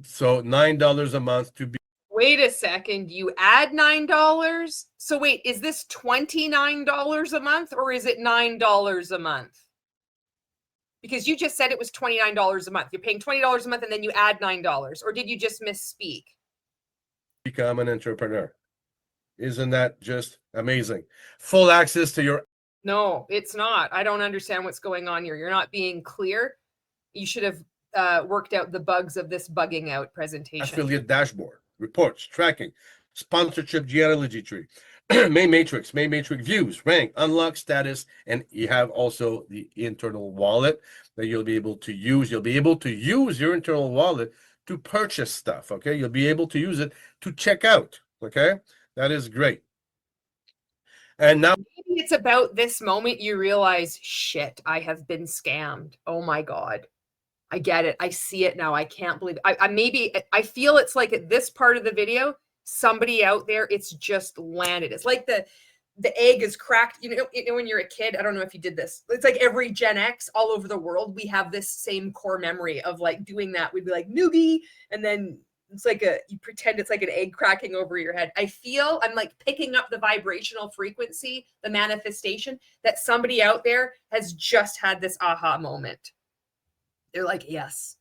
So $9 a month to be. Wait a second, you add $9? So wait, is this $29 a month or is it $9 a month? Because you just said it was $29 a month. You're paying $20 a month and then you add $9. Or did you just misspeak? Become an entrepreneur. Isn't that just amazing? Full access to your. No, it's not. I don't understand what's going on here. You're not being clear. You should have worked out the bugs of this bugging out presentation. Affiliate dashboard, reports, tracking, sponsorship genealogy tree, main matrix views, rank, unlock status, and you have also the internal wallet that you'll be able to use. You'll be able to use your internal wallet to purchase stuff, okay? You'll be able to use it to check out, okay? That is great. And now maybe it's about this moment you realize, shit, I have been scammed. Oh my God. I get it. I see it now. I can't believe it. I feel it's like at this part of the video, somebody out there, it's just landed. It's like the egg is cracked. You know, when you're a kid, I don't know if you did this. It's like every Gen X all over the world, we have this same core memory of like doing that. We'd be like noogie, and then it's like you pretend it's like an egg cracking over your head. I feel I'm like picking up the vibrational frequency, the manifestation that somebody out there has just had this aha moment. They're like, yes,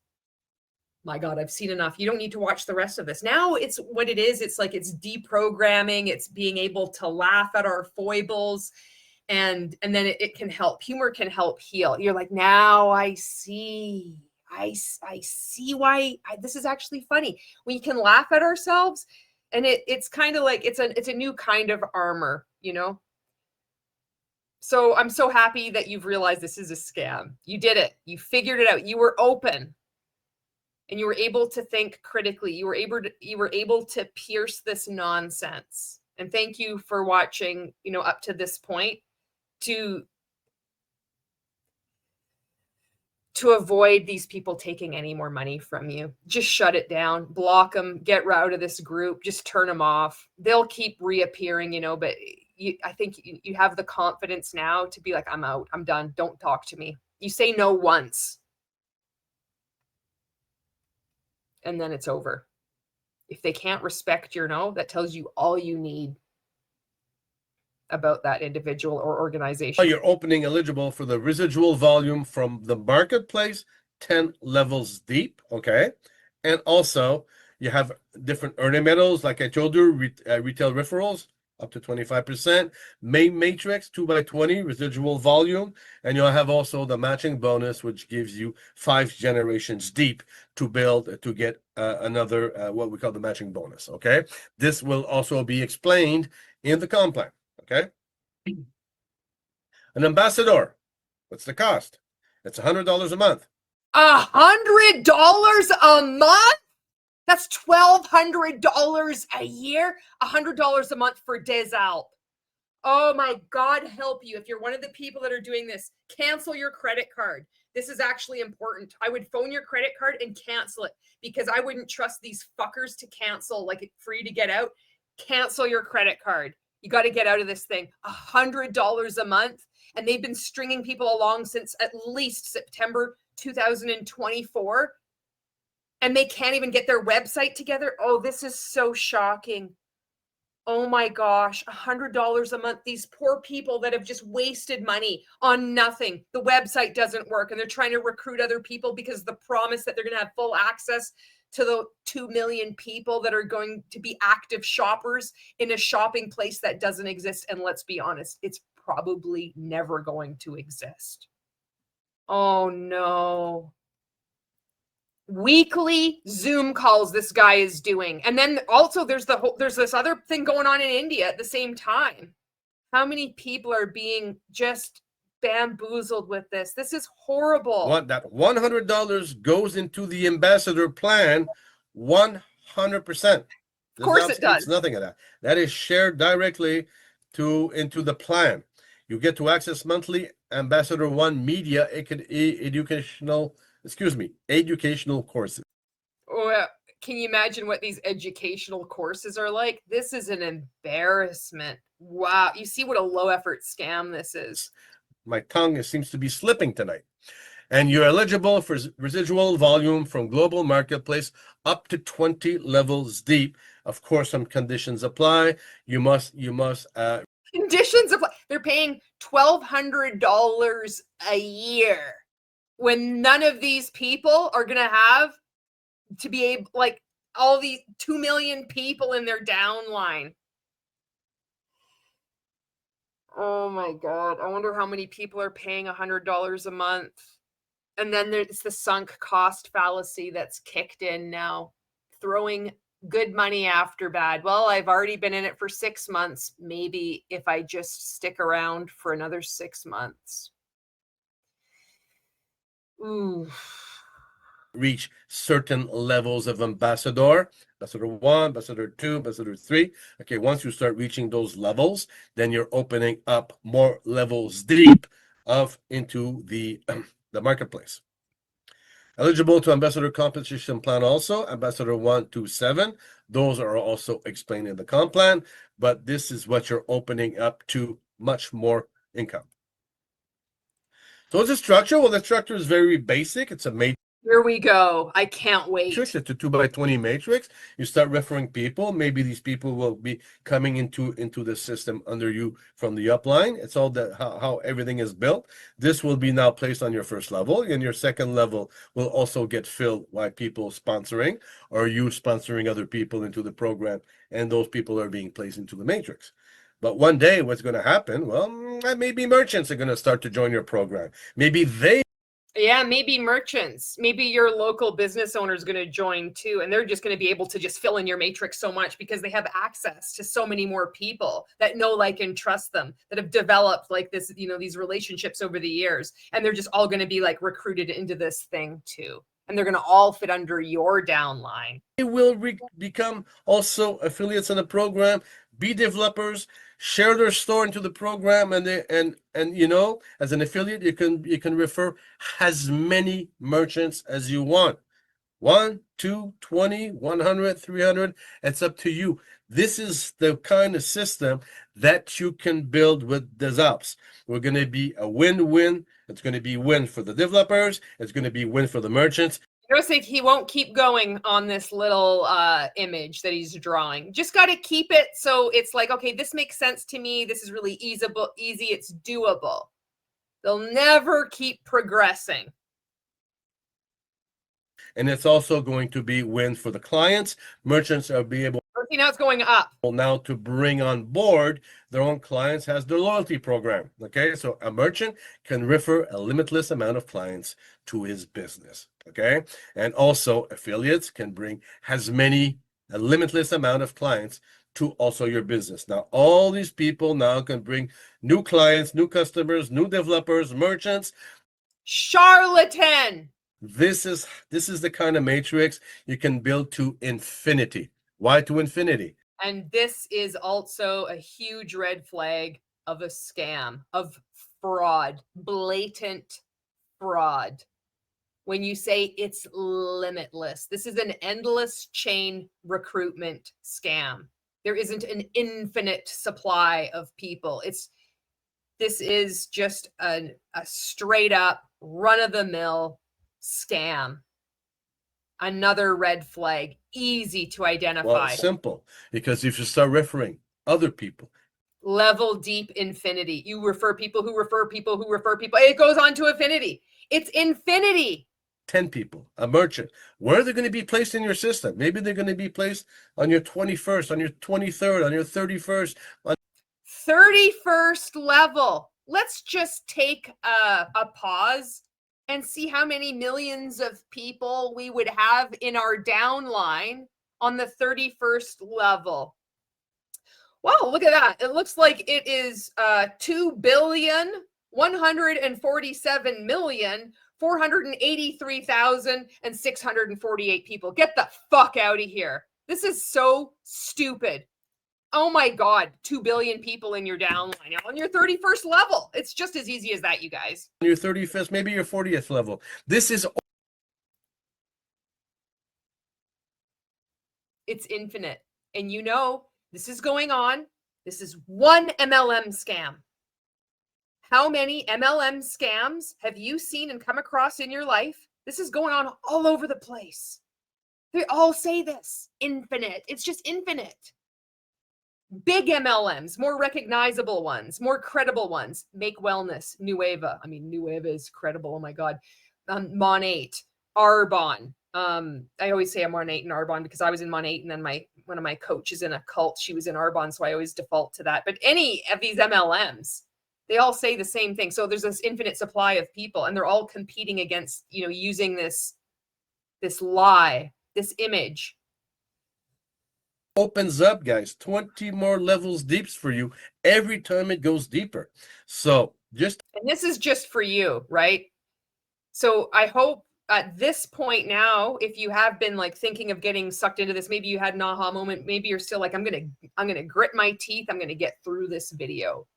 my God, I've seen enough. You don't need to watch the rest of this. Now it's what it is. It's like it's deprogramming. It's being able to laugh at our foibles. And then it can help. Humor can help heal. You're like, now I see. I see why this is actually funny. We can laugh at ourselves. And it's kind of like it's a new kind of armor, you know? So I'm so happy that you've realized this is a scam. You did it. You figured it out. You were open and you were able to think critically. You were able to pierce this nonsense. And thank you for watching, you know, up to this point to avoid these people taking any more money from you. Just shut it down, block them, get out of this group, just turn them off. They'll keep reappearing, you know, but I think you have the confidence now to be like, I'm out, I'm done, don't talk to me. You say no once, and then it's over. If they can't respect your no, that tells you all you need about that individual or organization. You're opening eligible for the residual volume from the marketplace, 10 levels deep, okay? And also, you have different earning metals, like I told you, retail referrals, up to 25%, main matrix 2x20 residual volume, and you'll have also the matching bonus, which gives you 5 generations deep to build to get another what we call the matching bonus. Okay, this will also be explained in the comp plan. Okay, an ambassador, what's the cost? It's $100 a month. $100 a month? That's $1,200 a year, $100 a month for Des Alpes. Oh my God, help you. If you're one of the people that are doing this, cancel your credit card. This is actually important. I would phone your credit card and cancel it because I wouldn't trust these fuckers to cancel, like for you to get out. Cancel your credit card. You got to get out of this thing. $100 a month. And they've been stringing people along since at least September 2024. And they can't even get their website together. Oh, this is so shocking. Oh my gosh, $100 a month. These poor people that have just wasted money on nothing. The website doesn't work and they're trying to recruit other people because the promise that they're going to have full access to the 2 million people that are going to be active shoppers in a shopping place that doesn't exist. And let's be honest, it's probably never going to exist. Oh no. Weekly Zoom calls this guy is doing. And then also there's this other thing going on in India at the same time. How many people are being just bamboozled with this? This is horrible. What that $100 goes into the ambassador plan 100%. Of course it does. It's nothing of that. That is shared directly into the plan. You get to access monthly Ambassador One media educational courses. Oh, can you imagine what these educational courses are like? This is an embarrassment. Wow. You see what a low effort scam this is. My tongue seems to be slipping tonight. And you're eligible for residual volume from global marketplace up to 20 levels deep. Of course, some conditions apply. You must Conditions apply. They're paying $1,200 a year when none of these people are going to have to be able, like all these 2 million people in their downline. Oh my God. I wonder how many people are paying $100 a month. And then there's the sunk cost fallacy that's kicked in now, throwing good money after bad. Well, I've already been in it for 6 months. Maybe if I just stick around for another 6 months. Ooh. Reach certain levels of ambassador 1, ambassador 2, ambassador 3. Okay, once you start reaching those levels, then you're opening up more levels deep into the marketplace. Eligible to ambassador compensation plan also, ambassador 1 to 7. Those are also explained in the comp plan, but this is what you're opening up to much more income. So what's the structure? Well, the structure is very basic. It's a matrix. Here we go. I can't wait. It's a 2x20 matrix. You start referring people. Maybe these people will be coming into the system under you from the upline. It's all that how everything is built. This will be now placed on your first level, and your second level will also get filled by people sponsoring or you sponsoring other people into the program, and those people are being placed into the matrix. But one day, what's going to happen? Well, maybe merchants are going to start to join your program. Maybe maybe merchants, maybe your local business owner is going to join too. And they're just going to be able to just fill in your matrix so much because they have access to so many more people that know, like, and trust them, that have developed like this, these relationships over the years. And they're just all going to be like recruited into this thing too. And they're going to all fit under your downline. They will become also affiliates in the program, be developers, share their store into the program, and as an affiliate, you can refer as many merchants as you want. 1, 2, 20, 100, 300. It's up to you. This is the kind of system that you can build with Des Alpes. We're going to be a win-win. It's going to be win for the developers. It's going to be win for the merchants. Notice like he won't keep going on this little image that he's drawing. Just got to keep it so it's like, okay, this makes sense to me. This is really easy. It's doable. They'll never keep progressing. And it's also going to be win for the clients. Merchants will be able. See, now it's going up. Now to bring on board their own clients as their loyalty program. Okay, so a merchant can refer a limitless amount of clients to his business. Okay, and also affiliates can bring a limitless amount of clients to also your business. Now, all these people now can bring new clients, new customers, new developers, merchants. Charlatan. This is the kind of matrix you can build to infinity. Why to infinity? And this is also a huge red flag of a scam, of fraud, blatant fraud. When you say it's limitless, this is an endless chain recruitment scam. There isn't an infinite supply of people. This is just a straight up run of the mill scam. Another red flag, easy to identify. Well, it's simple, because if you start referring other people, level deep infinity. You refer people who refer people who refer people. It goes on to infinity. It's infinity. 10 people, a merchant, where are they going to be placed in your system? Maybe they're going to be placed on your 21st, on your 23rd, on your 31st, on 31st level. Let's just take a pause and see how many millions of people we would have in our downline on the 31st level. Wow, look at that. It looks like it is 2,147,483,648 people. Get the fuck out of here. This is so stupid. Oh my God, 2 billion people in your downline on your 31st level. It's just as easy as that, you guys. your 35th, maybe your 40th level. This is It's infinite. And you know, this is going on. This is one MLM scam. How many MLM scams have you seen and come across in your life? This is going on all over the place. They all say this. Infinite. It's just infinite. Big MLMs, more recognizable ones, more credible ones. Make Wellness, Nueva. I mean, Nueva is credible. Oh my God. Mon 8, Arbonne. I always say I'm Mon 8 and Arbonne because I was in Mon 8, and then one of my coaches in a cult, she was in Arbonne, so I always default to that. But any of these MLMs, they all say the same thing. So there's this infinite supply of people, and they're all competing against, using this lie, this image. opens up, guys, 20 more levels deeps for you every time it goes deeper. So and this is just for you, right? So I hope at this point now, if you have been like thinking of getting sucked into this, maybe you had an aha moment, maybe you're still like, I'm gonna grit my teeth, I'm gonna get through this video.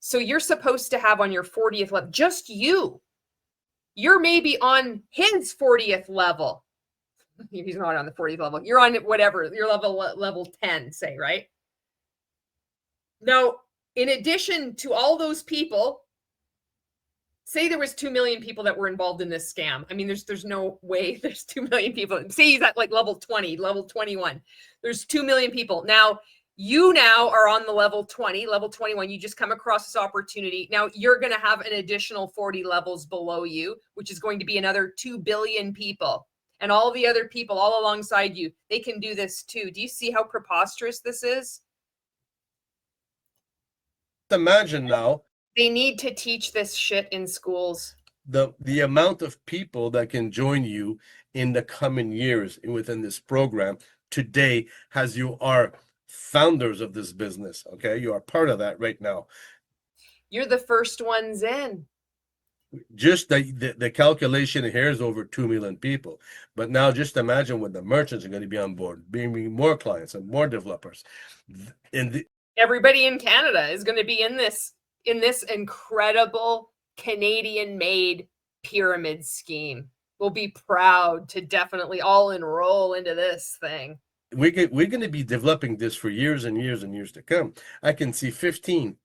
So you're supposed to have on your 40th level, just you're maybe on his 40th level. He's not on the 40th level. You're on whatever, your level 10, say, right? Now, in addition to all those people, say there was 2 million people that were involved in this scam. I mean, there's no way there's 2 million people. Say he's at like level 20, level 21. There's 2 million people. Now, you now are on the level 20, level 21. You just come across this opportunity. Now you're going to have an additional 40 levels below you, which is going to be another 2 billion people. And all the other people all alongside you, they can do this too. Do you see how preposterous this is? imagine now They need to teach this shit in schools. the amount of people that can join you in the coming years within this program today, as you are founders of this business. Okay, you are part of that right now. You're the first ones in. Just the calculation here is over 2 million people. But now just imagine when the merchants are going to be on board, bringing more clients and more developers. Everybody in Canada is going to be in this incredible Canadian-made pyramid scheme. We'll be proud to definitely all enroll into this thing. We're going to be developing this for years and years and years to come. I can see 15,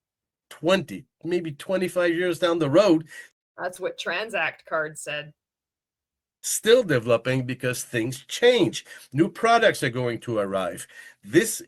20, maybe 25 years down the road. That's what Transact Card said. Still developing because things change. New products are going to arrive.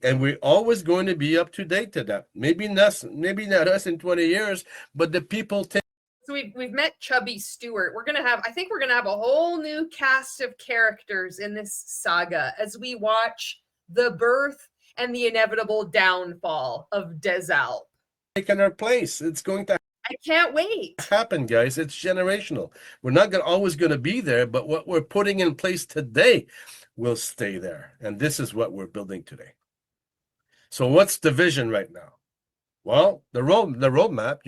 And we're always going to be up to date to that. Maybe not us in 20 years, but the people take. So we've met Chubby Stewart. I think we're gonna have a whole new cast of characters in this saga as we watch the birth and the inevitable downfall of Des Alpes. Taking our place. It's going to I can't wait. happen, guys. It's generational. We're not always going to be there, but what we're putting in place today will stay there. And this is what we're building today. So what's the vision right now? Well, the roadmap,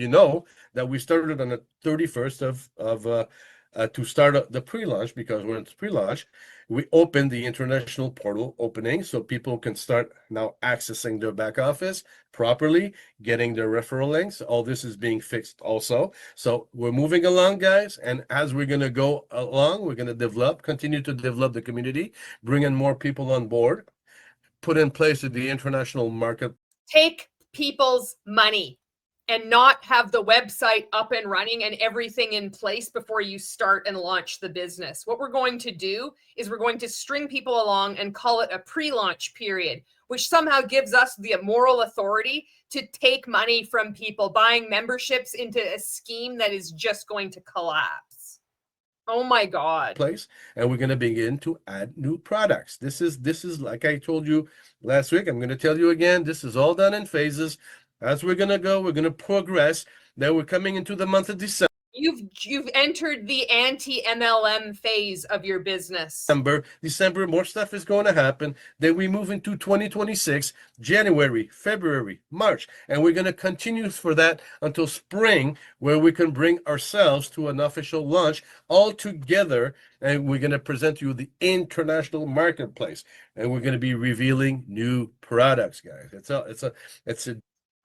that we started on the 31st to start the pre-launch, because we're in pre-launch, we opened the international portal opening so people can start now accessing their back office properly, getting their referral links. All this is being fixed also. So we're moving along, guys. And as we're going to go along, we're going to continue to develop the community, bring in more people on board, put in place the international market. Take people's money and not have the website up and running and everything in place before you start and launch the business. What we're going to do is we're going to string people along and call it a pre-launch period, which somehow gives us the moral authority to take money from people buying memberships into a scheme that is just going to collapse. Oh my God. Place, and we're going to begin to add new products. This is like I told you last week. I'm going to tell you again, this is all done in phases. As we're going to go, we're going to progress. Now we're coming into the month of December. You've entered the anti-MLM phase of your business. December, more stuff is going to happen. Then we move into 2026, January, February, March, and we're going to continue for that until spring, where we can bring ourselves to an official launch all together, and we're going to present you the international marketplace, and we're going to be revealing new products, guys. It's a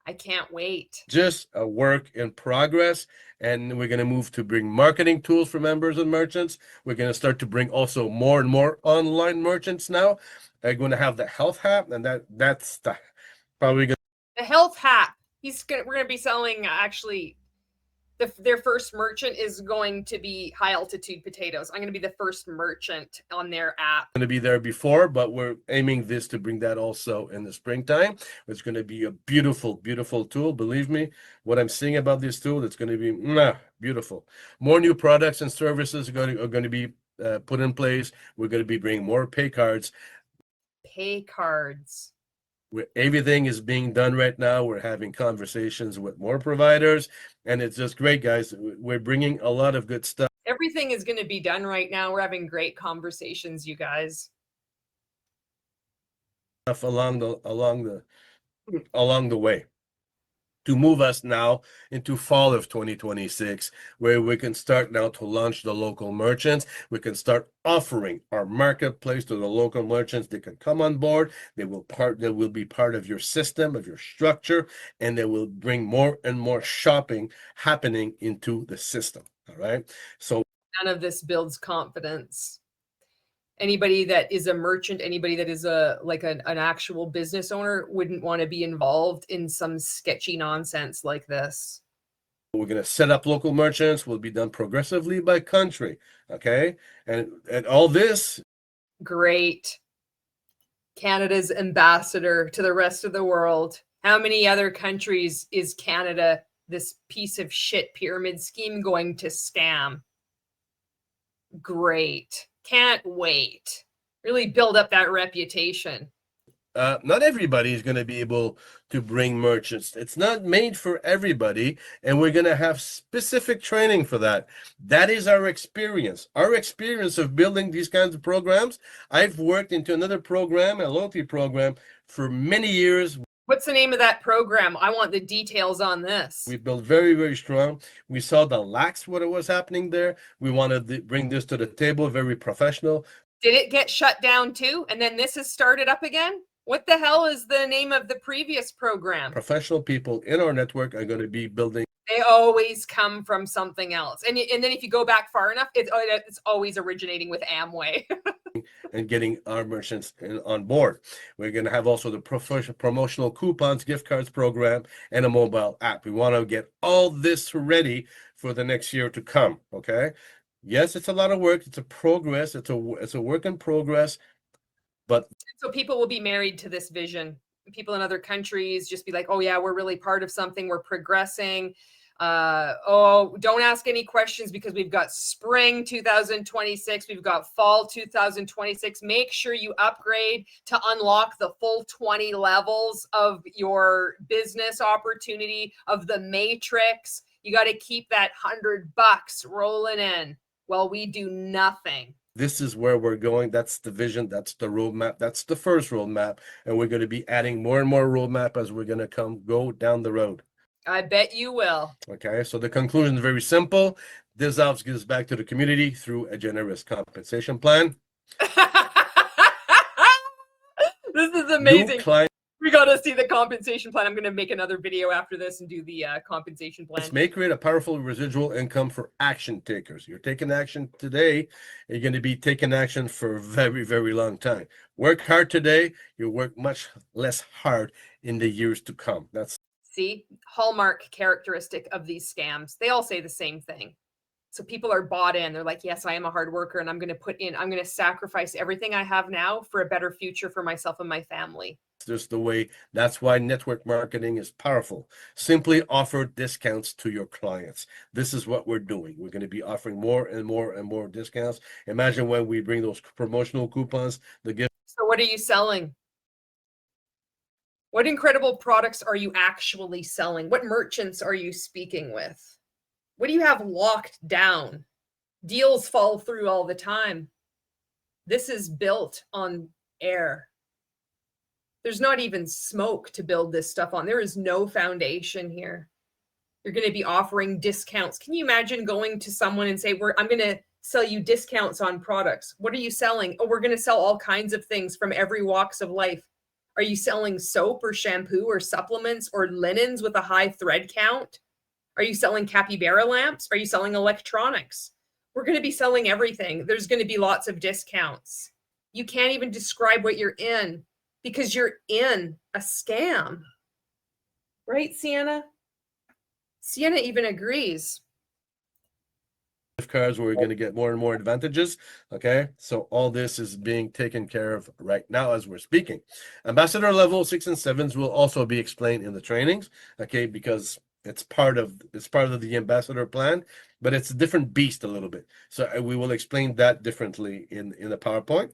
I can't wait. Just a work in progress, and we're going to move to bring marketing tools for members and merchants. We're going to start to bring also more and more online merchants now. They're going to have the health app, and that's probably going the health app. We're going to be selling actually. Their first merchant is going to be High Altitude Potatoes. I'm going to be the first merchant on their app. to be there before, but we're aiming this to bring that also in the springtime. It's going to be a beautiful, beautiful tool. Believe me, what I'm seeing about this tool, it's going to be beautiful. More new products and services are going to be put in place. We're going to be bringing more pay cards. Pay cards. Everything is being done right now. We're having conversations with more providers, and it's just great, guys. We're bringing a lot of good stuff. Everything is going to be done right now. We're having great conversations, you guys. Along the way to move us now into fall of 2026, where we can start now to launch the local merchants. We can start offering our marketplace to the local merchants. They can come on board. They will be part of your system, of your structure, and they will bring more and more shopping happening into the system. All right. So none of this builds confidence. Anybody that is a merchant, anybody that is an actual business owner wouldn't want to be involved in some sketchy nonsense like this. We're going to set up local merchants. Will be done progressively by country. Okay. And all this. Great. Canada's ambassador to the rest of the world. How many other countries is Canada, this piece of shit pyramid scheme, going to scam? Great. Can't wait. Really build up that reputation. Not everybody is going to be able to bring merchants. It's not made for everybody, and we're going to have specific training for that. That is our experience. Our experience of building these kinds of programs. I've worked into another program, a loyalty program, for many years. What's the name of that program? I want the details on this. We built very, very strong. We saw the lacks, what was happening there. We wanted to bring this to the table, very professional. Did it get shut down too? And then this is started up again? What the hell is the name of the previous program? Professional people in our network are going to be building. They always come from something else. And then if you go back far enough, it's always originating with Amway. And getting our merchants on board. We're going to have also the promotional coupons, gift cards program, and a mobile app. We want to get all this ready for the next year to come. Okay. Yes, it's a lot of work. It's a progress. It's a work in progress. But so people will be married to this vision. People in other countries just be like, oh yeah, we're really part of something. We're progressing. Don't ask any questions because we've got spring 2026. We've got fall 2026. Make sure you upgrade to unlock the full 20 levels of your business opportunity, of the matrix. You got to keep that $100 rolling in while we do nothing. This is where we're going. That's the vision. That's the roadmap. That's the first roadmap. And we're going to be adding more and more roadmap as we're going to go down the road. I bet you will. Okay, so the conclusion is very simple. Des Alpes gives back to the community through a generous compensation plan. This is New amazing. clients We got to see the compensation plan. I'm going to make another video after this and do the compensation plan. may create a powerful residual income for action takers. You're taking action today, you're going to be taking action for a very, very long time. Work hard today, you work much less hard in the years to come. That's See, hallmark characteristic of these scams. They all say the same thing. So people are bought in. They're like, yes, I am a hard worker and I'm going to sacrifice everything I have now for a better future for myself and my family. just the way. That's why network marketing is powerful. Simply offer discounts to your clients. This is what we're doing. We're going to be offering more and more and more discounts. Imagine when we bring those promotional coupons, the gift. So what are you selling? What incredible products are you actually selling? What merchants are you speaking with? What do you have locked down? Deals fall through all the time. This is built on air. There's not even smoke to build this stuff on. There is no foundation here. You're going to be offering discounts. Can you imagine going to someone and say, I'm going to sell you discounts on products? What are you selling? Oh, we're going to sell all kinds of things from every walks of life. Are you selling soap or shampoo or supplements or linens with a high thread count? Are you selling capybara lamps? Are you selling electronics? We're going to be selling everything. There's going to be lots of discounts. You can't even describe what you're in because you're in a scam. Right, Sienna? Sienna even agrees. Cards where we're going to get more and more advantages. Okay, so all this is being taken care of right now as we're speaking. Ambassador level 6 and 7s will also be explained in the trainings, okay, because it's part of the ambassador plan, but it's a different beast a little bit. So we will explain that differently in the PowerPoint.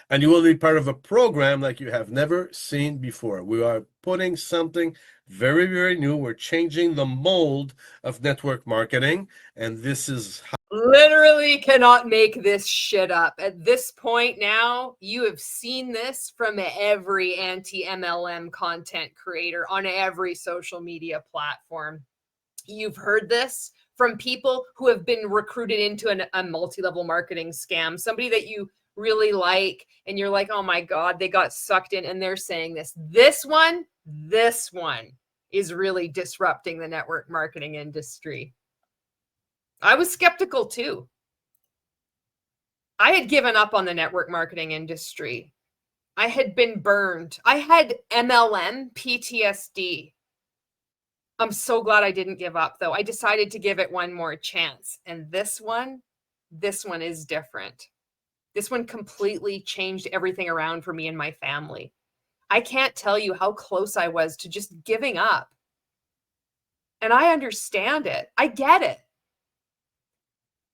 And you will be part of a program like you have never seen before. We are putting something very, very new. We're changing the mold of network marketing, and this is how. Literally cannot make this shit up. At this point now, you have seen this from every anti-MLM content creator on every social media platform. You've heard this from people who have been recruited into a multi-level marketing scam, somebody that you really like, and you're like, oh my God, they got sucked in, and they're saying this. This one is really disrupting the network marketing industry. I was skeptical too. I had given up on the network marketing industry. I had been burned. I had MLM PTSD. I'm so glad I didn't give up though. I decided to give it one more chance. And this one is different. This one completely changed everything around for me and my family. I can't tell you how close I was to just giving up. And I understand it. I get it.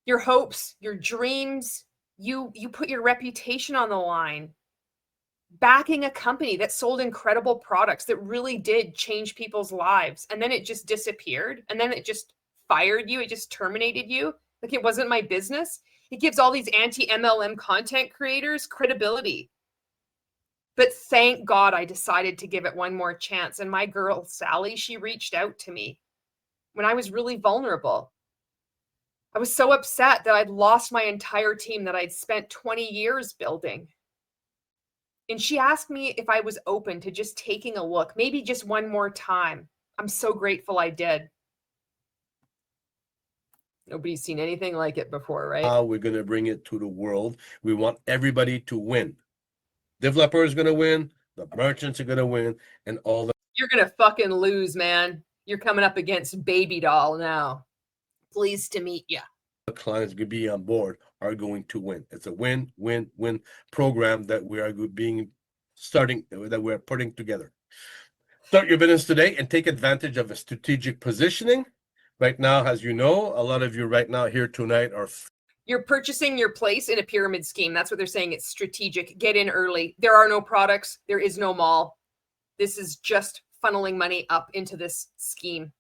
Your hopes, your dreams, you put your reputation on the line, backing a company that sold incredible products that really did change people's lives. And then it just disappeared. And then it just fired you. It just terminated you. Like it wasn't my business. It gives all these anti-MLM content creators credibility. But thank God I decided to give it one more chance. And my girl, Sally, she reached out to me when I was really vulnerable. I was so upset that I'd lost my entire team that I'd spent 20 years building. And she asked me if I was open to just taking a look, maybe just one more time. I'm so grateful I did. Nobody's seen anything like it before, right? How we're going to bring it to the world. We want everybody to win. Developers are going to win, the merchants are going to win, and all the. You're going to fucking lose, man. You're coming up against Baby Doll now. Pleased to meet you. The clients going to be on board are going to win. It's a win-win-win program that we are that we're putting together. Start your business today and take advantage of a strategic positioning. Right now, as you know, a lot of you right now here tonight are. You're purchasing your place in a pyramid scheme. That's what they're saying. It's strategic. Get in early. There are no products. There is no mall. This is just funneling money up into this scheme.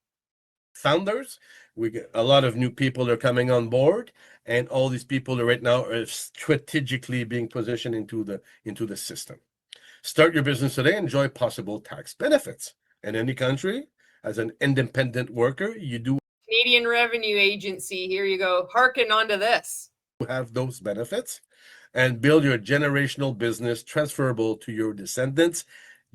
Founders, we get a lot of new people are coming on board, and all these people are right now are strategically being positioned into the system. Start your business today. Enjoy possible tax benefits in any country. As an independent worker, you do. Canadian Revenue Agency. Here you go. Hearken onto this. Have those benefits and build your generational business transferable to your descendants.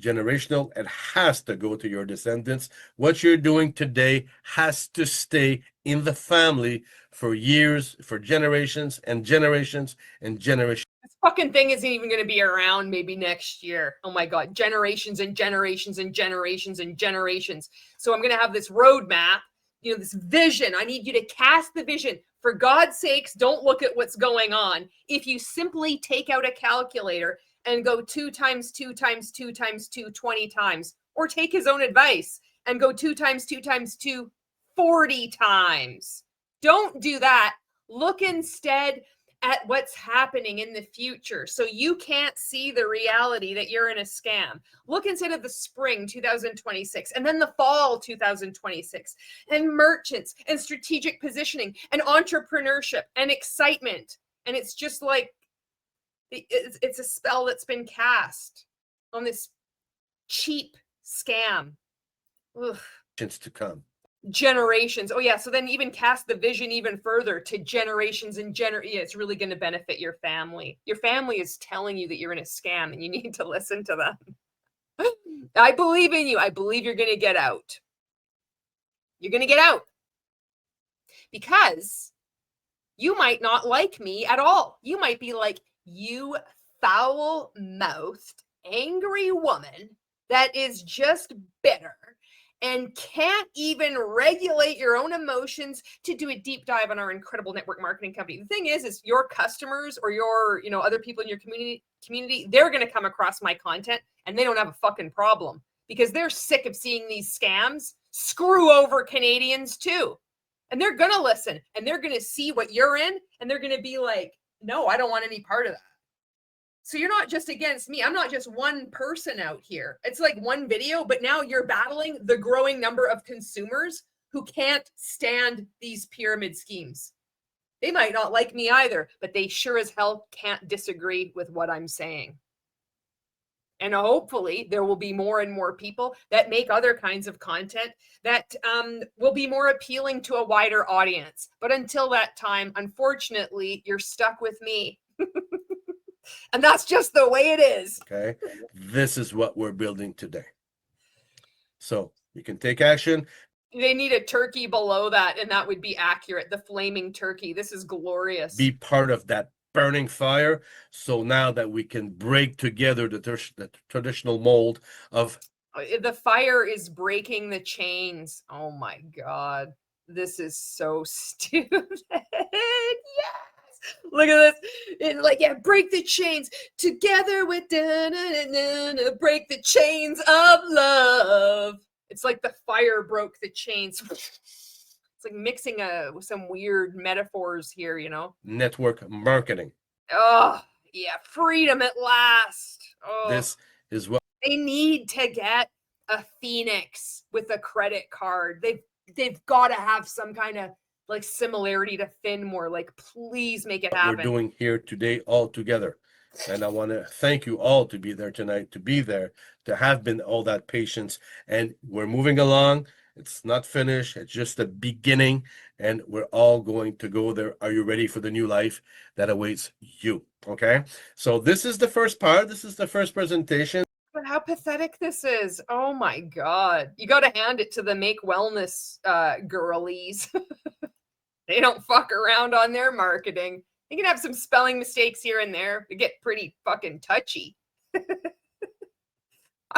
Generational, it has to go to your descendants. What you're doing today has to stay in the family for years, for generations and generations and generations. This fucking thing isn't even going to be around maybe next year. Oh my God. Generations and generations and generations and generations. So I'm going to have this roadmap, you know, this vision. I need you to cast the vision. For God's sakes, don't look at what's going on. If you simply take out a calculator and go 2 times 2 times 2 times 2, 20 times, or take his own advice and go 2 times 2 times 2, 40 times. Don't do that. Look instead at what's happening in the future. So you can't see the reality that you're in a scam. Look instead at the spring 2026 and then the fall 2026 and merchants and strategic positioning and entrepreneurship and excitement. And it's just like, it's a spell that's been cast on this cheap scam. Ugh. To come. Generations. Oh yeah, so then even cast the vision even further to generations and yeah, it's really going to benefit your family. Your family is telling you that you're in a scam and you need to listen to them. I believe in you. I believe you're going to get out. You're going to get out because you might not like me at all. You might be like, you foul-mouthed, angry woman that is just bitter and can't even regulate your own emotions to do a deep dive on our incredible network marketing company. The thing is your customers or your, you know, other people in your community, they're going to come across my content and they don't have a fucking problem because they're sick of seeing these scams screw over Canadians too. And they're going to listen and they're going to see what you're in and they're going to be like, no, I don't want any part of that. So you're not just against me. I'm not just one person out here. It's like one video, but now you're battling the growing number of consumers who can't stand these pyramid schemes. They might not like me either, but they sure as hell can't disagree with what I'm saying. And hopefully there will be more and more people that make other kinds of content that will be more appealing to a wider audience. But until that time, unfortunately, you're stuck with me. And that's just the way it is. Okay. This is what we're building today. So you can take action. They need a turkey below that, and that would be accurate. The flaming turkey. This is glorious. Be part of that burning fire. So now that we can break together the traditional mold of the fire is breaking the chains. Oh my God. This is so stupid. Yes. Look at this. It's like, yeah, break the chains together with break the chains of love. It's like the fire broke the chains. It's like mixing some weird metaphors here, you know. Network marketing. Oh, yeah, freedom at last. Oh, this is what they need to get a Phoenix with a credit card. They've got to have some kind of like similarity to Finmore. Like, please make it happen. We're doing here today all together. And I want to thank you all to be there tonight, to be there, to have been all that patience. And we're moving along. It's not finished. It's just the beginning. And we're all going to go there. Are you ready for the new life that awaits you? Okay. So this is the first part. This is the first presentation. But how pathetic this is. Oh my God. You got to hand it to the Make Wellness girlies. They don't fuck around on their marketing. You can have some spelling mistakes here and there. They get pretty fucking touchy. I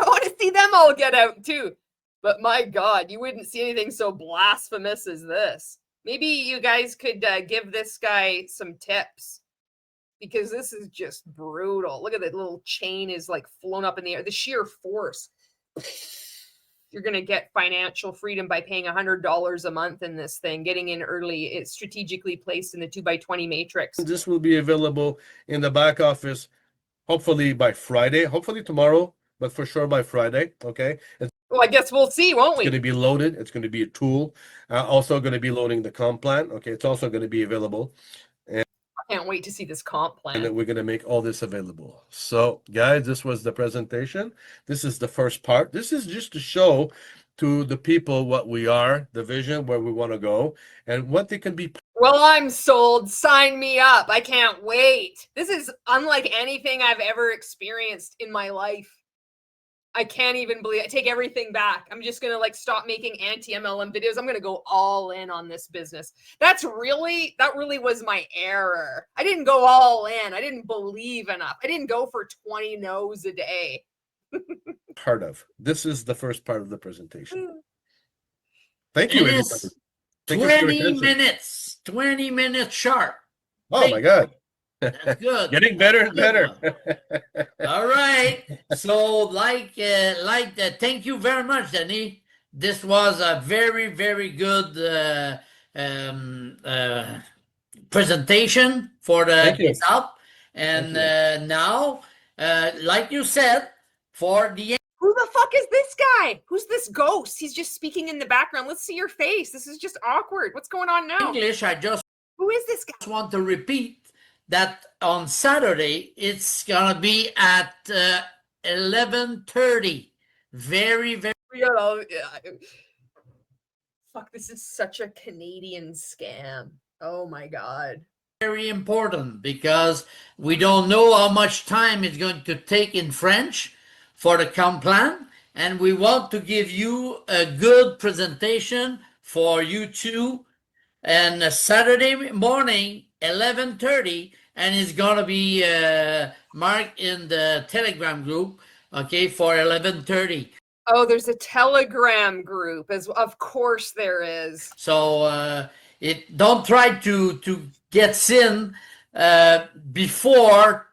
want to see them all get out too. But my God, you wouldn't see anything so blasphemous as this. Maybe you guys could give this guy some tips because this is just brutal. Look at that little chain is like flown up in the air. The sheer force. You're going to get financial freedom by paying $100 a month in this thing, getting in early. It's strategically placed in the 2x20 matrix. This will be available in the back office, hopefully by Friday, hopefully tomorrow, but for sure by Friday. Okay. Well, I guess we'll see, won't we? It's going to be loaded. It's going to be a tool. Also going to be loading the comp plan. Okay. It's also going to be available. I can't wait to see this comp plan. And then we're going to make all this available. So guys, this was the presentation. This is the first part. This is just to show to the people what we are, the vision, where we want to go, and what they can be. Well, I'm sold. Sign me up. I can't wait. This is unlike anything I've ever experienced in my life. I can't even believe it. I take everything back. I'm just going to like stop making anti-MLM videos. I'm going to go all in on this business. That really was my error. I didn't go all in. I didn't believe enough. I didn't go for 20 no's a day. Part of this is the first part of the presentation. Thank you, everybody. Thank 20 minutes sharp. Oh my God. That's good. Getting better and better. All right. So thank you very much, Denis. This was a very, very good presentation for the Des Alpes. And now, like you said, for the... Who the fuck is this guy? Who's this ghost? He's just speaking in the background. Let's see your face. This is just awkward. What's going on now? English, Who is this guy? Just want to repeat that on Saturday, it's going to be at 11:30. Very, very... Fuck, this is such a Canadian scam. Oh my God. Very important, because we don't know how much time it's going to take in French for the comp plan, and we want to give you a good presentation for you two. And Saturday morning, 11:30, and it's gonna be marked in the Telegram group, okay, for 11:30. Oh, there's a Telegram group, as of course there is. So don't try to get in before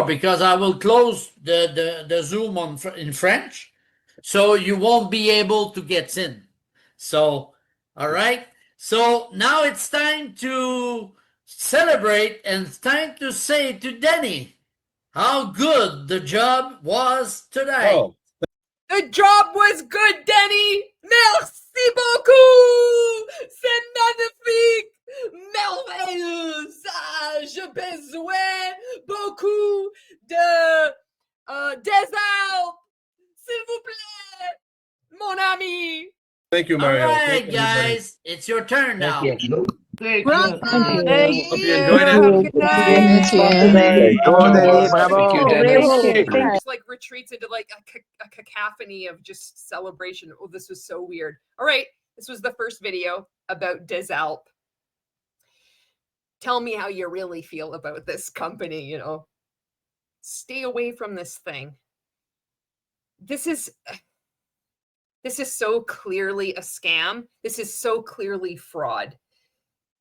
because I will close the Zoom in French, so you won't be able to get in. So, all right. So now it's time to celebrate, and it's time to say to Denis how good the job was today. Oh. The job was good, Denis. Merci beaucoup. C'est magnifique. Merveilleux. J'ai besoin beaucoup de Des Alpes. S'il vous plaît, mon ami. Thank you, Mario. All right, guys, it's your turn now. Thank you. Hope you enjoyed it. Just like retreats into like a cacophony of just celebration. Oh, this was so weird. All right, this was the first video about Des Alpes. Tell me how you really feel about this company, you know. Stay away from this thing. This is so clearly a scam. This is so clearly fraud.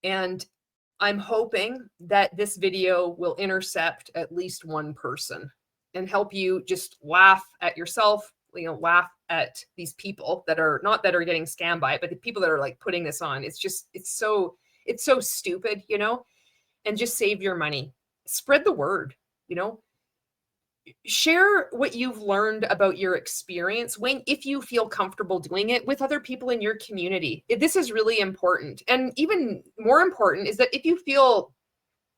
And I'm hoping that this video will intercept at least one person and help you just laugh at yourself, you know, laugh at these people that are getting scammed by it, but the people that are like putting this on. It's so stupid, you know, and just save your money. Spread the word, you know. Share what you've learned about your experience if you feel comfortable doing it with other people in your community. This is really important. And even more important is that if you feel,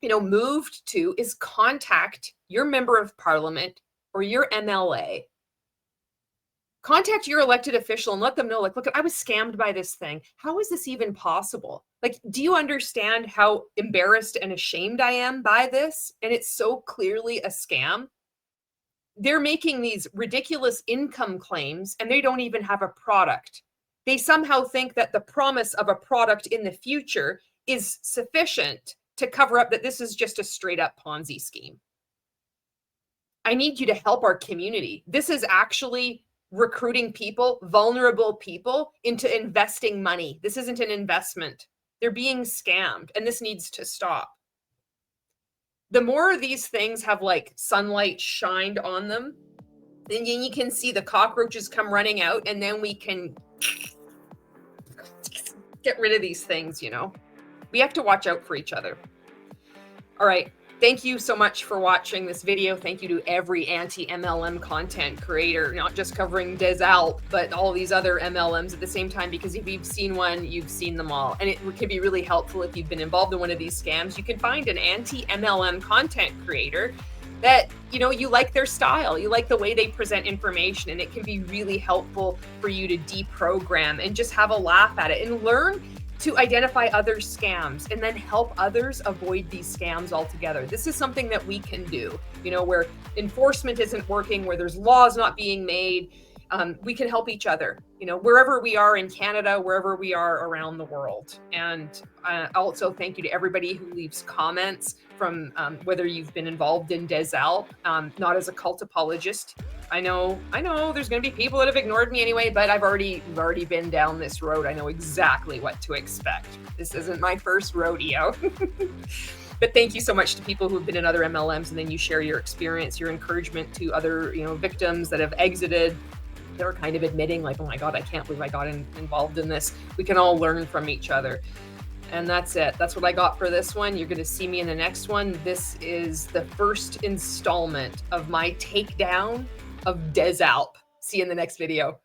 you know, moved to, is contact your member of parliament or your MLA. Contact your elected official and let them know, like, look, I was scammed by this thing. How is this even possible? Like, do you understand how embarrassed and ashamed I am by this? And it's so clearly a scam. They're making these ridiculous income claims and they don't even have a product. They somehow think that the promise of a product in the future is sufficient to cover up that this is just a straight up Ponzi scheme. I need you to help our community. This is actually recruiting people, vulnerable people, into investing money. This isn't an investment. They're being scammed, and this needs to stop. The more of these things have like sunlight shined on them, then you can see the cockroaches come running out, and then we can get rid of these things, you know. We have to watch out for each other. All right. Thank you so much for watching this video. Thank you to every anti-MLM content creator, not just covering Des Alpes, but all these other MLMs at the same time, because if you've seen one, you've seen them all. And it could be really helpful if you've been involved in one of these scams. You can find an anti-MLM content creator that, you know, you like their style, you like the way they present information, and it can be really helpful for you to deprogram and just have a laugh at it and learn to identify other scams and then help others avoid these scams altogether. This is something that we can do, you know, where enforcement isn't working, where there's laws not being made. We can help each other, you know, wherever we are in Canada, wherever we are around the world. And also thank you to everybody who leaves comments from whether you've been involved in Des Alpes, not as a cult apologist. I know there's going to be people that have ignored me anyway, but I've already been down this road. I know exactly what to expect. This isn't my first rodeo. But thank you so much to people who've been in other MLMs, and then you share your experience, your encouragement to other, you know, victims that have exited. They're kind of admitting like, oh my God, I can't believe I got involved in this. We can all learn from each other. And that's it. That's what I got for this one. You're going to see me in the next one. This is the first installment of my takedown of Des Alpes. See you in the next video.